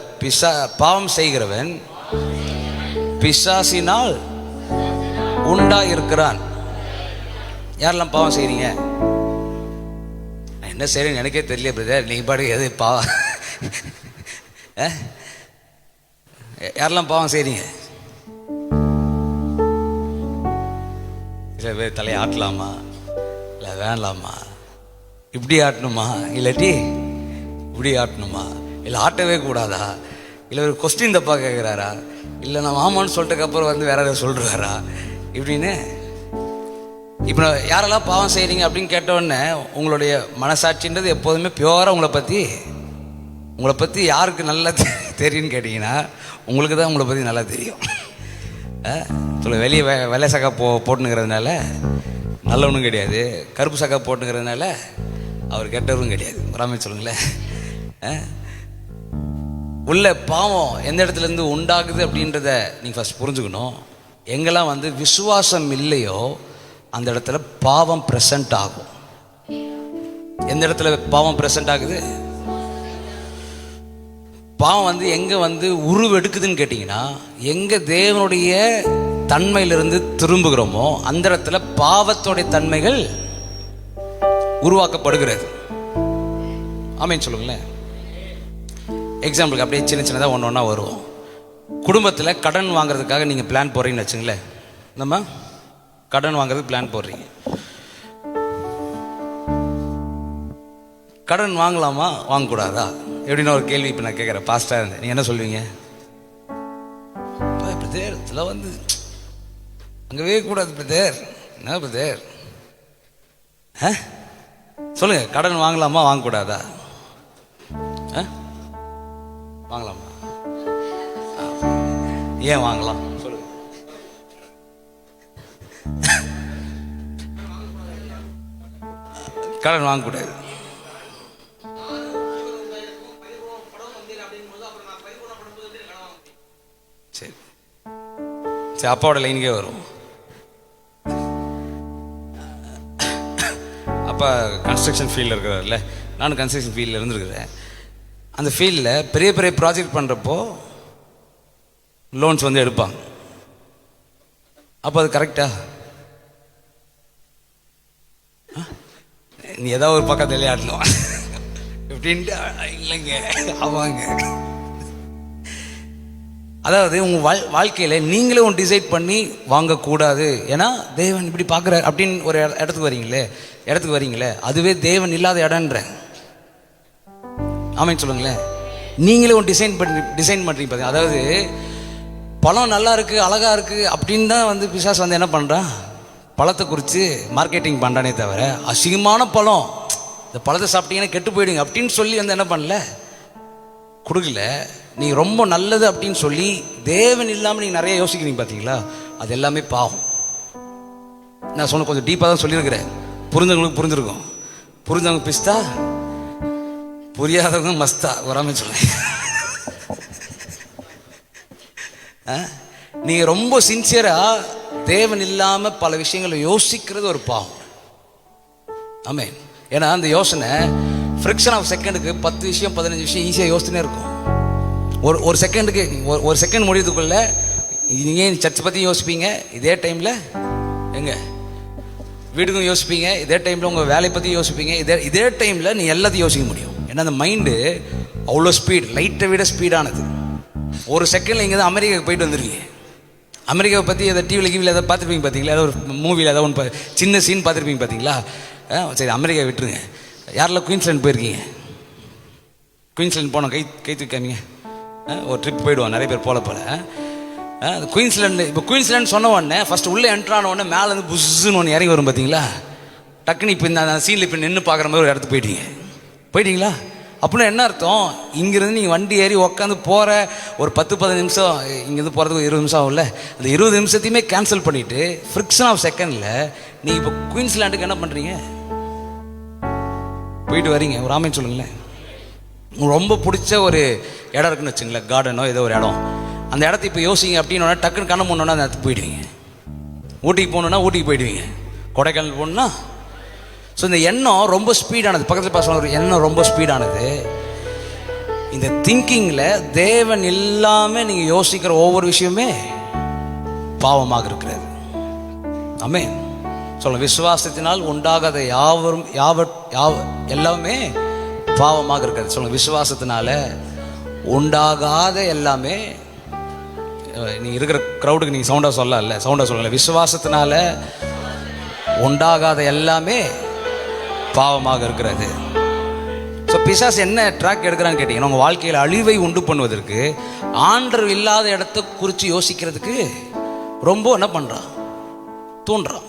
பாவம் செய்கிறவன் பிசாசினால் உண்டா இருக்கிறான். யாரெல்லாம் பாவம் செய்றீங்க? என்ன செய்றீங்க எனக்கே தெரியல பிரதர், நீங்க பாட்டு எது பாவம் யாரெல்லாம் பாவம் செய்றீங்க? சில பேர் தலையை ஆட்டலாமா, இல்லை வேணலாமா, இப்படி ஆட்டணுமா, இல்லாட்டி இப்படி ஆட்டணுமா, இல்லை ஆட்டவே கூடாதா, இல்லை ஒரு கொஸ்டின் தப்பா கேட்குறாரா, இல்லை நான் ஆமான்னு சொல்லிட்டதுக்கப்புறம் வந்து வேற ஏதாவது சொல்கிறாரா இப்படின்னு. இப்போ யாரெல்லாம் பாவம் செய்கிறீங்க அப்படின்னு கேட்டோடனே உங்களுடைய மனசாட்சின்றது எப்போதுமே பியூராக உங்களை பற்றி யாருக்கு நல்லா தெரியும்னு கேட்டிங்கன்னா, உங்களுக்கு தான் உங்களை பற்றி நல்லா தெரியும். வெளியே வெள்ளை சக்கா போட்டுனுங்கிறதுனால நல்லவனும் கிடையாது, கருப்பு சக்கா போட்டுங்கிறதுனால அவர் கெட்டவரும் கிடையாது. வராமல் சொல்லுங்களேன். உள்ள பாவம் எந்த இடத்துலேருந்து உண்டாகுது அப்படின்றத நீங்கள் ஃபஸ்ட் புரிஞ்சுக்கணும். எங்கெல்லாம் வந்து விசுவாசம் இல்லையோ அந்த இடத்துல பாவம் ப்ரெசண்ட் ஆகும். எந்த இடத்துல பாவம் ப்ரெசண்ட் ஆகுது? பாவம் வந்து எங்கே வந்து உருவெடுக்குதுன்னு கேட்டிங்கன்னா, எங்கே தேவனுடைய தன்மையிலிருந்து திரும்புகிறோமோ அந்த இடத்துல பாவத்தோடைய தன்மைகள் உருவாக்கப்படுகிறது. ஆமேன்னு சொல்லுங்களேன். எக்ஸாம்பிளுக்கு அப்படியே சின்னதாக ஒன்று வருவோம். குடும்பத்தில் கடன் வாங்குறதுக்காக நீங்கள் பிளான் போகிறீங்கன்னு வச்சுங்களேன். நம்ம கடன் வாங்குறதுக்கு பிளான் போடுறீங்க. கடன் வாங்கலாமா வாங்கக்கூடாதா எப்படின்னு ஒரு கேள்வி இப்போ நான் கேட்குறேன். பாஸ்டா நீங்கள் என்ன சொல்லுவீங்க? பிரதேர் இதெல்லாம் வந்து அங்கவே கூடாது பிரதேர். என்ன பிரதேர் சொல்லுங்க, கடன் வாங்கலாமா வாங்கக்கூடாதா? வாங்கலாமா? ஏன் வாங்கலாம் சொல்லுங்க. கடன் வாங்கக்கூடாது. சரி சரி, அப்பாவோட லைனுக்கே வரும். அப்பா கன்ஸ்ட்ரக்ஷன் ஃபீல்டில் இருக்கிறார்ல, நானும் கன்ஸ்ட்ரக்ஷன் ஃபீல்டில் இருந்துருக்கிறேன். அந்த ஃபீல்டில் பெரிய பெரிய ப்ராஜெக்ட் பண்ணுறப்போ லோன்ஸ் வந்து எடுப்பாங்க. அப்போ அது கரெக்டா? நீ ஏதாவது ஒரு பக்கத்தில் ஆடணும் எப்படின்ட்டு இல்லைங்க ஆவாங்க. அதாவது உங்கள் வாழ்க்கையில் நீங்களே ஒன்று டிசைட் பண்ணி வாங்கக்கூடாது, ஏன்னா தேவன் இப்படி பார்க்குற அப்படின்னு ஒரு இடத்துக்கு வரீங்களே அதுவே தேவன் இல்லாத இடம்ன்ற. ஆமான்னு சொல்லுங்களேன். நீங்களே ஒன்று டிசைன் பண்ணுறீங்க பார்த்தீங்க. அதாவது பழம் நல்லா இருக்குது அழகாக இருக்குது அப்படின்னு தான் வந்து பிசாசு வந்து என்ன பண்ணுறான், பழத்தை குறித்து மார்க்கெட்டிங் பண்ணுறானே தவிர அசிங்கமான பழம், இந்த பழத்தை சாப்பிட்டீங்கன்னா கெட்டு போயிடுங்க அப்படின்னு சொல்லி வந்து என்ன பண்ணல, கொடுக்கல. நீங்கள் ரொம்ப நல்லது அப்படின்னு சொல்லி தேவன் இல்லாமல் நீங்கள் நிறைய யோசிக்கிறீங்க பார்த்தீங்களா, அது எல்லாமே பாவம். நான் சொன்ன கொஞ்சம் டீப்பாக தான் சொல்லியிருக்கிறேன். புரிஞ்சவங்களுக்கு புரிஞ்சிருக்கும், புரிஞ்சவங்க பிஸ்தா, புரியாதவங்க மஸ்தா வராமல் சொல்ல. நீங்கள் ரொம்ப சின்சியராக தேவன் இல்லாமல் பல விஷயங்களை யோசிக்கிறது ஒரு பாவம். ஆமென். ஏன்னா அந்த யோசனை ஃப்ரிக்ஷன் ஆஃப் செகண்டுக்கு 10 விஷயம் 15 விஷயம் ஈஸியாக யோசனை இருக்கும். ஒரு செகண்டுக்கு ஒரு செகண்ட் முடியறதுக்குள்ள நீங்கள் சர்ச்சை பற்றி யோசிப்பீங்க, இதே டைமில் வீட்டுக்கும் யோசிப்பீங்க, இதே டைமில் உங்கள் வேலையை பற்றி யோசிப்பீங்க, இதே டைமில் நீ எல்லாத்தையும் யோசிக்க முடியும். ஏன்னா அந்த மைண்டு அவ்வளோ ஸ்பீட், லைட்டை விட ஸ்பீடானது. ஒரு செகண்டில் இங்கே தான் அமெரிக்காவுக்கு போயிட்டு வந்துருக்கீங்க. அமெரிக்காவை பற்றி எதாவது டிவியில் கிவியில் எதாவது பார்த்துருப்பீங்க பார்த்தீங்களா, ஏதாவது ஒரு மூவியில் ஏதாவது ஒன்று சின்ன சீன் பார்த்துருப்பீங்க பார்த்தீங்களா. சரி அமெரிக்கா விட்டுருங்க. யாரெல்லாம் குயின்ஸ்லேண்ட் போயிருக்கீங்க? குயின்ஸ்லேண்ட் போனோம், கை தூக்காமீங்க. ஒரு ட்ரிப் போயிடுவோம், நிறைய பேர் போல குயின்ஸ்லேண்டு. இப்போ குயின்ஸ்லேண்ட் சொன்ன உடனே ஃபஸ்ட்டு உள்ளே என்ட்ரான உடனே மேலே வந்து புஷ்ஷுன்னு ஒன்று இறங்கி வரும் பார்த்தீங்களா. டக்குன்னு இப்போ இந்த சீனில் இப்போ நின்று பார்க்குற மாதிரி ஒரு இடத்துக்கு போயிட்டீங்களா. அப்படின்னா என்ன அர்த்தம், இங்கேருந்து நீங்கள் வண்டி ஏறி உக்காந்து போகிற ஒரு 10-15 நிமிஷம், இங்கேருந்து போகிறதுக்கு 20 நிமிஷம் ஆகும்ல, அந்த 20 நிமிஷத்தையுமே கேன்சல் பண்ணிவிட்டு ஃப்ரிக்ஷன் ஆஃப் செகண்டில் நீங்கள் இப்போ குயின்ஸ்லேண்டுக்கு என்ன பண்ணுறீங்க, போயிட்டு வரீங்க. ஒரு ஆமைன்னு சொல்லுங்களேன். உங்களுக்கு ரொம்ப பிடிச்ச ஒரு இடம் இருக்குன்னு வச்சுங்களேன், கார்டனோ ஏதோ ஒரு இடம். அந்த இடத்த இப்போ யோசிங்க அப்படின்னா டக்குன்னு கண்ணை முன்னோன்னா அந்த இடத்துக்கு போயிடுவீங்க. ஊட்டிக்கு போகணுன்னா ஊட்டிக்கு போயிடுவீங்க, கொடைக்கானல் போகணுன்னா. ஸோ இந்த எண்ணம் ரொம்ப ஸ்பீடானது. பக்கத்தில் பாச ஒரு எண்ணம் ரொம்ப ஸ்பீடானது. இந்த திங்கிங்கில் தேவன் இல்லாமல் நீங்கள் யோசிக்கிற ஒவ்வொரு விஷயமே பாவமாக இருக்கிறது. ஆமென். சொல்ல விசுவாசத்தினால் உண்டாகாத எல்லாமே பாவமாக இருக்கிறது. சொல்லுங்க, விசுவாசத்தினால உண்டாகாத எல்லாமே. நீங்கள் இருக்கிற க்ரௌடுக்கு நீங்கள் சவுண்டாக சொல்லல. விசுவாசத்தினால உண்டாகாத எல்லாமே பாவமாக இருக்கிறது. ஸோ பிசாசு என்ன ட்ராக் எடுக்கிறான்னு கேட்டிங்கன்னா, உங்கள் வாழ்க்கையில் அழிவை உண்டு பண்ணுவதற்கு, ஆண்டவர் இல்லாத இடத்த குறித்து யோசிக்கிறதுக்கு ரொம்ப என்ன பண்ணுறான், தூண்டுறான்.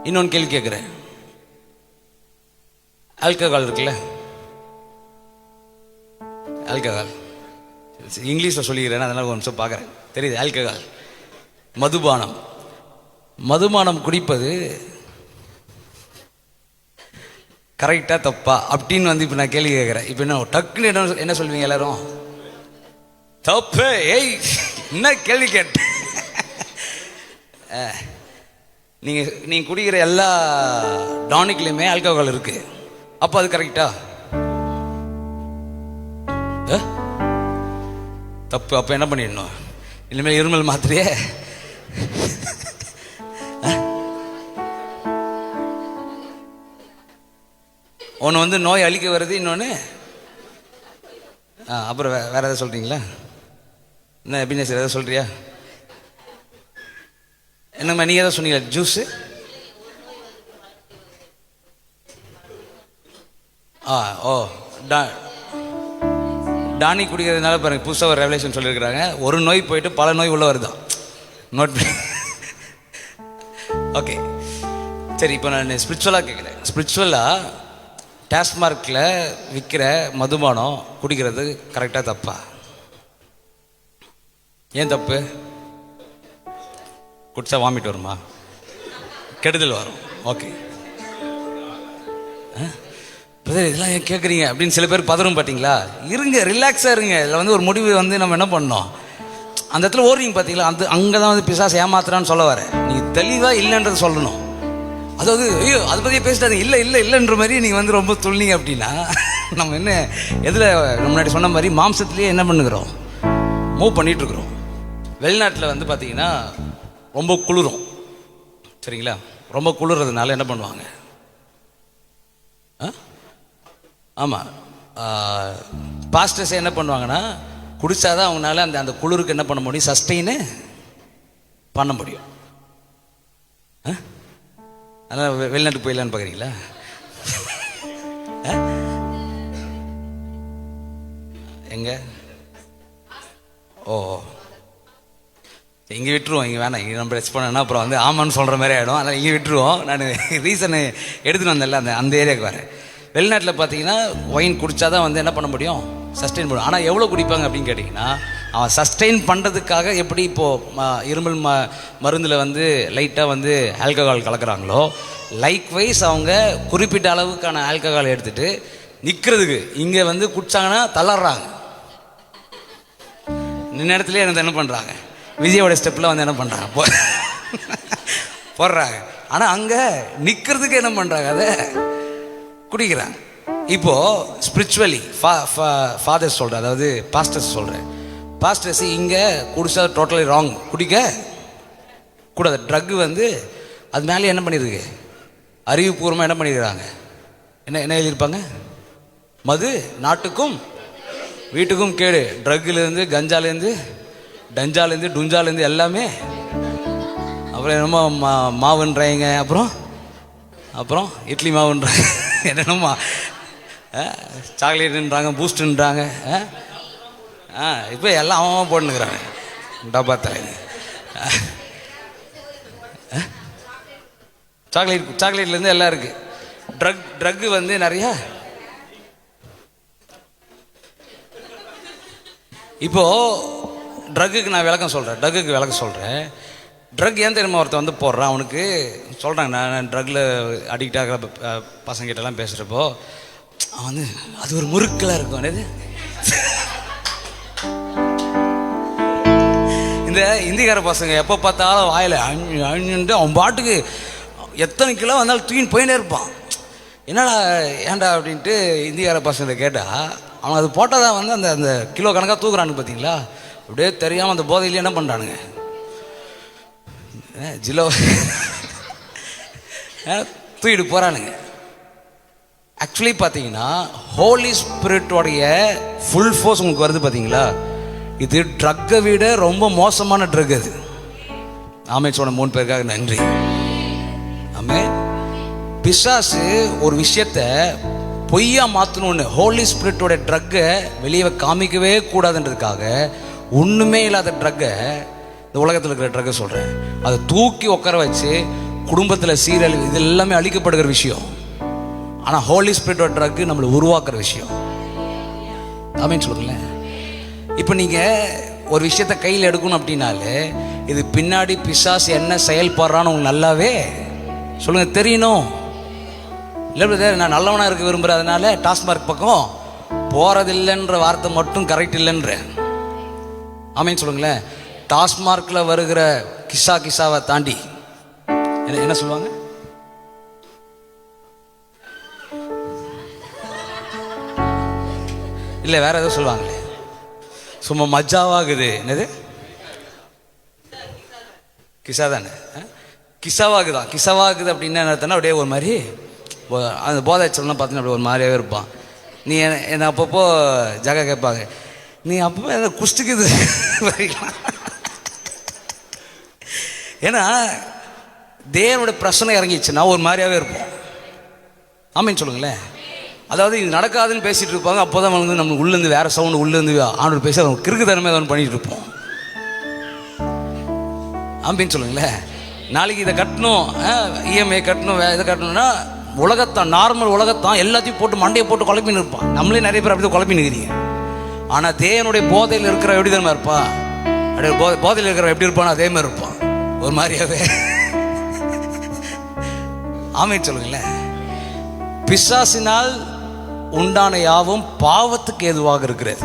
இன்னொன்று கேள்வி கேட்குறேன். ஆல்கஹால் இருக்குல்ல, ஆல்கஹால் இங்கிலீஷில் சொல்லிக்கிறேன், அதனால் ஒரு நிமிஷம் பார்க்குறேன். தெரியுது? ஆல்கஹால் மதுபானம் குடிப்பது கரெக்டாக தப்பா அப்படின்னு வந்து இப்போ நான் கேள்வி கேட்குறேன். இப்போ என்ன டக்குன்னு என்ன சொல்லுவீங்க எல்லாரும்? தப்பு. ஏய் என்ன கேள்வி கேட்டேன். நீங்கள் குடிக்கிற எல்லா டானிக்லையுமே ஆல்கஹால் இருக்கு, அப்போ அது கரெக்டா? தப்பு. அப்போ என்ன பண்ணிடணும்? இனிமேல் இருமல் மாத்திரையே ஒன்று வந்து நோய் அழிக்க வருது, இன்னொன்று அப்புறம் வேறு எதாவது சொல்கிறீங்களா? என்ன எபினேசர் எதாவது சொல்கிறியா? என்னம்மா நீங்கள் தான் சொன்னீங்க ஜூஸு? ஓ டானி குடிக்கிறதுனால பாருங்கள் புதுசாக ஒரு ரெவலேஷன் சொல்லியிருக்கிறாங்க. ஒரு நோய் போயிட்டு பல நோய் உள்ள வருதான். நோட் பண்ணி. ஓகே சரி, இப்போ நான் ஸ்பிரிச்சுவலாக கேட்குறேன். ஸ்பிரிச்சுவலாக டாஸ்மார்க்கில் விற்கிற மதுபானம் குடிக்கிறது கரெக்டாக தப்பா? ஏன் தப்பு? குடிச்சா வாமிட் வருமா? கெடுதல் வரும். ஓகே பிரதர் இதெல்லாம் ஏன் கேட்குறீங்க அப்படின்னு சில பேர் பதறும். பார்த்தீங்களா, இருங்க, ரிலாக்ஸாக இருங்க. இதில் வந்து ஒரு முடிவு வந்து நம்ம என்ன பண்ணோம், அந்த இடத்துல ஓடுறீங்க பார்த்தீங்களா, அந்த அங்கே தான் வந்து பிசாசு ஏமாத்துறான்னு சொல்ல வரேன். நீங்கள் தெளிவாக இல்லைன்றது சொல்லணும். அதாவது ஐயோ அதை பற்றியே பேசிட்டாங்க, இல்லை இல்லை இல்லைன்ற மாதிரி நீங்கள் வந்து ரொம்ப துள்ளிங்க அப்படின்னா நம்ம என்ன எதில் முன்னாடி சொன்ன மாதிரி மாம்சத்துலேயே என்ன பண்ணுகிறோம், மூவ் பண்ணிகிட்ருக்குறோம். வெளிநாட்டில் வந்து பார்த்தீங்கன்னா ரொம்ப குளிரும், சரிங்களா? ரொம்ப குளிர்றதுனால என்ன பண்ணுவாங்க, ஆமாம், பாஸ்டர்ஸை என்ன பண்ணுவாங்கன்னா குடித்தாதான் அவங்களால அந்த அந்த குளிருக்கு என்ன பண்ண முடியும், சஸ்டெயின் பண்ண முடியும். அதனால் வெளிநாட்டுக்கு போயிடலான்னு பார்க்குறீங்களா? எங்க? ஓ இங்கே விட்டுருவோம், இங்கே வேணாம், இங்கே நம்ம ரெஸ்ட் பண்ணோன்னா அப்புறம் வந்து ஆமான்னு சொல்கிற மாதிரி ஆகிடும். அதனால் இங்கே விட்டுருவோம். நான் ரீசனு எடுத்துகிட்டு வந்தேன்ல அந்த ஏரியாவுக்கு வரேன். வெளிநாட்டில் பார்த்தீங்கன்னா ஒயின் குடித்தா தான் வந்து என்ன பண்ண முடியும், சஸ்டெயின் பண்ணும். ஆனால் எவ்வளோ குடிப்பாங்க அப்படின்னு கேட்டிங்கன்னா, அவன் சஸ்டெயின் பண்ணுறதுக்காக எப்படி இப்போது இருமல் மருந்தில் வந்து லைட்டாக வந்து ஆல்கஹால் கலக்கிறாங்களோ, லைக்வைஸ் அவங்க குறிப்பிட்ட அளவுக்கான ஆல்கஹால் எடுத்துகிட்டு நிற்கிறதுக்கு இங்கே வந்து குடித்தாங்கன்னா தளர்றாங்க. நின்ன இடத்துலேயே எனக்கு என்ன பண்ணுறாங்க, விஜயோட ஸ்டெப்பில் வந்து என்ன பண்ணுறாங்க போடுறாங்க. ஆனால் அங்கே நிற்கிறதுக்கு என்ன பண்ணுறாங்க, அதை குடிக்கிறாங்க. இப்போது ஸ்பிரிச்சுவலி ஃபாதர்ஸ் சொல்கிறேன், அதாவது பாஸ்டர்ஸ் சொல்கிறேன். பாஸ்டர்ஸ் இங்கே குடிச்சா டோட்டலி ராங், குடிக்க கூடாது. ட்ரக்கு வந்து அது மேலே என்ன பண்ணியிருக்கு, அறிவுபூர்வமாக என்ன பண்ணியிருக்கிறாங்க, என்ன எழுதியிருப்பாங்க, மது நாட்டுக்கும் வீட்டுக்கும் கேடு. ட்ரக்குலேருந்து கஞ்சாலேருந்து டஞ்சாலேருந்து டுஞ்சாலேருந்து எல்லாமே. அப்புறம் என்னமோ மாவுன்றாங்க, அப்புறம் இட்லி மாவுன்றாங்க, என்னென்னமா சாக்லேட்டுன்றாங்க, பூஸ்ட்டுன்றாங்க. இப்போ எல்லாம் அவன் போட்டுனுக்குறாங்க டப்பா தலைங்க. சாக்லேட்லேருந்து எல்லாம் இருக்குது. ட்ரக்கு வந்து நிறையா. இப்போது ட்ரக்குக்கு நான் விளக்கம் சொல்கிறேன். ட்ரக் ஏன் தெரியுமா ஒருத்தன் வந்து போடுறான், அவனுக்கு சொல்கிறாங்க, நான் ட்ரக்கில் அடிக்ட் ஆகிற பசங்கிட்டலாம் பேசுகிறப்போ அவன் வந்து அது ஒரு முறுக்கலாக இருக்கும். அது இந்த இந்திக்கார பசங்க எப்போ பார்த்தாலும் வாயில் அஞ்சுட்டு அவன் பாட்டுக்கு எத்தனை கிலோ வந்தாலும் தூக்கின்னு போயினே இருப்பான். என்னடா ஏன்டா அப்படின்ட்டு இந்திக்கார பசங்களை கேட்டால் அவன் அது போட்டால் தான் வந்து அந்த அந்த கிலோ கணக்காக தூக்குறானுங்க. பார்த்தீங்களா, அப்படியே தெரியாமல் அந்த போதையிலே என்ன பண்ணுறானுங்க, ஜிலோ தூக்கிட்டு போகிறானுங்க. ஆக்சுவலி பார்த்தீங்கன்னா ஹோலி ஸ்பிரிட்டோடைய ஃபுல் ஃபோர்ஸ் உங்களுக்கு வருது. பார்த்தீங்களா, இது ட்ரக்கை விட ரொம்ப மோசமான ட்ரக் அது. ஆமே சொன்ன 3 பேருக்காக நன்றி. ஆமே, பிசாசு ஒரு விஷயத்தை பொய்யா மாற்றணும்னு ஹோலி ஸ்பிரிட்டோட ட்ரக்கை வெளியே காமிக்கவே கூடாதுன்றதுக்காக ஒன்றுமே இல்லாத ட்ரக்கை, இந்த உலகத்தில் இருக்கிற ட்ரக்கை சொல்கிறேன், அதை தூக்கி உட்கார வச்சு குடும்பத்தில் சீரழி, இது எல்லாமே அழிக்கப்படுகிற விஷயம். ஆனால் ஹோலி ஸ்பிரிட்டோட ட்ரக்கு நம்மளை உருவாக்குற விஷயம். ஆமேன்னு சொல்லுங்களேன். இப்போ நீங்கள் ஒரு விஷயத்தை கையில் எடுக்கணும் அப்படின்னாலே இது பின்னாடி பிசாசு என்ன செயல்படுறான்னு உங்களுக்கு நல்லாவே சொல்லுங்கள், தெரியணும். இல்லை பிரதர், நான் நல்லவனாக இருக்க விரும்புகிறேன், அதனால டாஸ்மார்க் பக்கம் போகிறதில்லைன்ற வார்த்தை மட்டும் கரெக்ட் இல்லைன்ற. ஆமேன்னு சொல்லுங்களேன். டாஸ்மார்க்கில் வருகிற கிசாவை தாண்டி என்ன சொல்லுவாங்க, இல்லை வேற ஏதோ சொல்லுவாங்களே, சும்மா மஜாவாகுது. என்னது கிசா தானே, கிசாவாகுது அப்படின்னா என்ன, அப்படியே ஒரு மாதிரி அந்த போதாச்சலாம் பார்த்தீங்கன்னா அப்படி ஒரு மாதிரியாகவே இருப்பான். நீ என்ன அப்பப்போ ஜகா கேட்பாங்க, நீ அப்பப்போ குஷ்டுக்குது ஏன்னா தேவனுடைய பிரச்சனை இறங்கிச்சுன்னா ஒரு மாதிரியாவே இருப்போம். ஆமேன்னு சொல்லுங்களேன். அதாவது இது நடக்காதுன்னு பேசிகிட்டு இருப்பாங்க. அப்போ தான் வந்து நம்ம உள்ளேருந்து வேறு சவுண்டு உள்ளேருந்து ஆண்டவர் பேசி அவங்க கிறுக்குத்தனமே ஏதாவது பண்ணிகிட்டு இருப்போம். ஆம்பின்னு சொல்லுங்களேன். நாளைக்கு இதை கட்டணும், இஎம்ஐ கட்டணும், இதை கட்டணும்னா உலகத்தான் நார்மல் உலகத்தான் எல்லாத்தையும் போட்டு மண்டையை போட்டு குழப்பின்னு இருப்பான். நம்மளே நிறைய பேர் அப்படி தான் குழப்பின்னு இருக்கிறீங்க. ஆனால் தேவனுடைய போதையில் இருக்கிற எப்படி தானே இருப்பான்? அப்படியே போதையில் இருக்கிற எப்படி இருப்பானோ அதே மாதிரி இருப்பான், ஒரு மாதிரியாவே. ஆமேன்னு சொல்லுங்களேன். பிசாசினால் உண்டான யாவும் பாவத்துக்கு ஏதுவாக இருக்கிறது.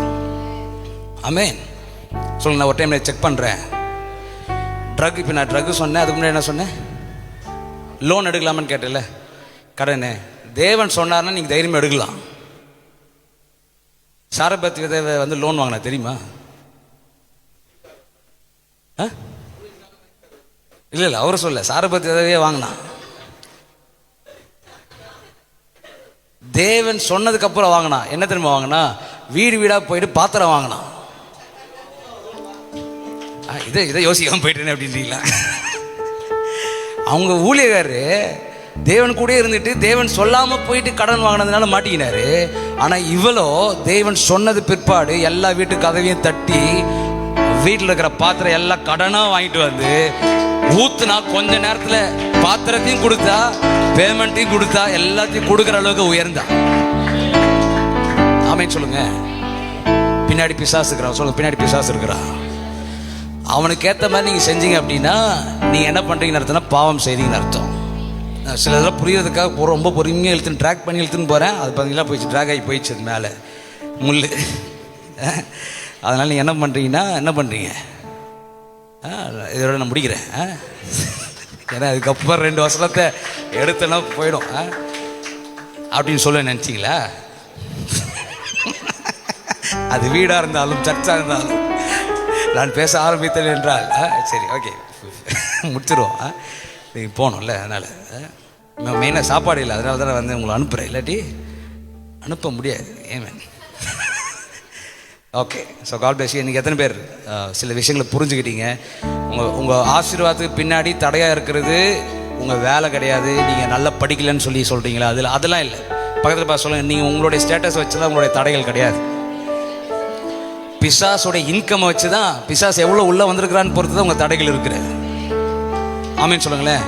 ஆமேன் சொல்லுங்க. நான் ஒரு டைம் நான் செக் பண்ணுறேன். ட்ரக், இப்போ நான் ட்ரக் சொன்னேன், அதுக்கு முன்னாடி என்ன சொன்னேன்? லோன் எடுக்கலாமான்னு கேட்டல, கடனே. தேவன் சொன்னார்னா நீங்கள் தைரியமாக எடுக்கலாம். சாரபத் விதை வந்து லோன் வாங்கினா தெரியுமா? இல்லை இல்லை, அவரு சொல்ல, சாரபத் விதையே வாங்கினா. தேவன் சொன்னதுக்கு அப்புறம் வாங்கினா. என்ன தெரியுமா வாங்கினா? வீடு வீடாக போயிட்டு பாத்திரம் வாங்கினா. இதை யோசிக்காம போயிட்டேன்னு அப்படின்றீங்களா? அவங்க ஊழியக்காரு தேவன் கூட இருந்துட்டு தேவன் சொல்லாம போயிட்டு கடன் வாங்கினதுனால மாட்டிக்கினாரு. ஆனா இவளோ தேவன் சொன்னது பிற்பாடு எல்லா வீட்டு கதவையும் தட்டி வீட்டில் இருக்கிற பாத்திரம் எல்லாம் கடனா வாங்கிட்டு வந்து ஊத்துனா கொஞ்ச நேரத்துல பாத்திரத்தையும் கொடுத்தா, பேமெண்ட்டையும் கொடுத்தா, எல்லாத்தையும் கொடுக்குற அளவுக்கு உயர்ந்தா. ஆமேன்னு சொல்லுங்க. பின்னாடி பிசாசு இருக்கிறான். சொல்லுங்க, பின்னாடி பிசாசு இருக்கிறான். அவனுக்கு ஏற்ற மாதிரி நீங்கள் செஞ்சீங்க அப்படின்னா நீங்கள் என்ன பண்ணுறீங்கன்னு அர்த்தம்னா பாவம் செய்றீங்கன்னு அர்த்தம். சில இதெல்லாம் புரியறதுக்காக ரொம்ப பொறுமையாக இழுத்துன்னு ட்ராக் பண்ணி இழுத்துன்னு போகிறேன். அது பார்த்தீங்கன்னா போயிடுச்சு, ட்ராக் ஆகி போயிடுச்சு அது மேலே முள். அதனால் நீங்கள் என்ன பண்ணுறீங்க? இதோட நான் முடிக்கிறேன். ஏன்னா அதுக்கப்புறம் 2 வருஷத்தை எடுத்தேன்னா போயிடும் அப்படின்னு சொல்ல நினச்சிங்களா? அது வீடாக இருந்தாலும் சர்ச்சாக இருந்தாலும் நான் பேச ஆரம்பித்தேன் என்றால் சரி, ஓகே, முடிச்சிருவோம். நீங்கள் போகணும்ல, அதனால் மெயினாக சாப்பாடு இல்லை, அதனால தான் வந்து உங்களை அனுப்புகிறேன். இல்லாட்டி அனுப்ப முடியாது. Amen. Okay, so God bless you. இன்றைக்கி எத்தனை பேர் சில விஷயங்களை புரிஞ்சுக்கிட்டீங்க? உங்கள் ஆசீர்வாதத்துக்கு பின்னாடி தடையாக இருக்கிறது உங்கள் வேலை கிடையாது, நீங்கள் நல்லா படிக்கலன்னு சொல்லி சொல்கிறீங்களா? அதெல்லாம் இல்லை. பக்கத்தில் பார்த்து சொல்லுங்கள், நீங்கள் உங்களுடைய ஸ்டேட்டஸ் வச்சு தான் உங்களுடைய தடைகள் கிடையாது. பிசாசோட இன்கம் வச்சு தான், பிசாஸ் எவ்வளோ உள்ளே வந்திருக்கிறான்னு பொறுத்து தான் உங்கள் தடைகள் இருக்கிறது. ஆமேன்னு சொல்லுங்களேன்.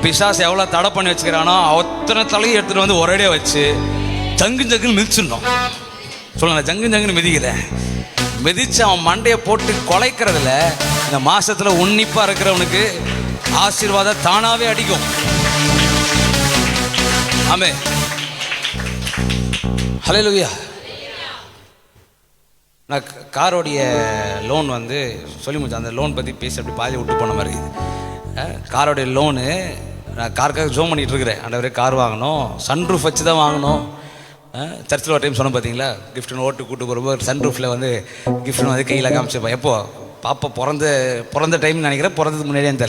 பிசாஸ் எவ்வளோ தடை பண்ணி வச்சுக்கிறானோ அத்தனை தலையை எடுத்துகிட்டு வந்து ஒரேடியாக வச்சு ஜங்குன்னு மிதிச்சிடணும். சொல்லுங்க, ஜங்குன்னு மிதிக்கிறேன். மிதிச்சு அவன் மண்டையை போட்டு கொலைக்கிறதுல இந்த மாசத்துல உன்னிப்பா இருக்கிறவனுக்கு ஆசீர்வாதம் தானாவே அடிக்கும். ஆமே, ஹல்லேலூயா. நான் காரோடைய லோன் வந்து சொல்லி முடிச்சேன். அந்த லோன் பற்றி பேசி அப்படி பாதி விட்டு போன மாதிரி இருக்குது. காரோடைய லோனு நான் காருக்காக ஜோம் பண்ணிகிட்டு இருக்கிறேன். ஆண்டவரே கார் வாங்கணும், சன்ரூஃப் வச்சு தான் வாங்கணும். சர்ச்சில் ஒரு டைம் சொன்ன பார்த்தீங்களா, கிஃப்ட்னு ஓட்டு கூட்டு போகிறப்போ சன்ரூஃபில் வந்து கிஃப்ட்னு வந்து கையில் காமிச்சிருப்பேன். எப்போ பாப்பா பிறந்த டைம்னு நினைக்கிறேன், பிறந்ததுக்கு முன்னாடியான்னு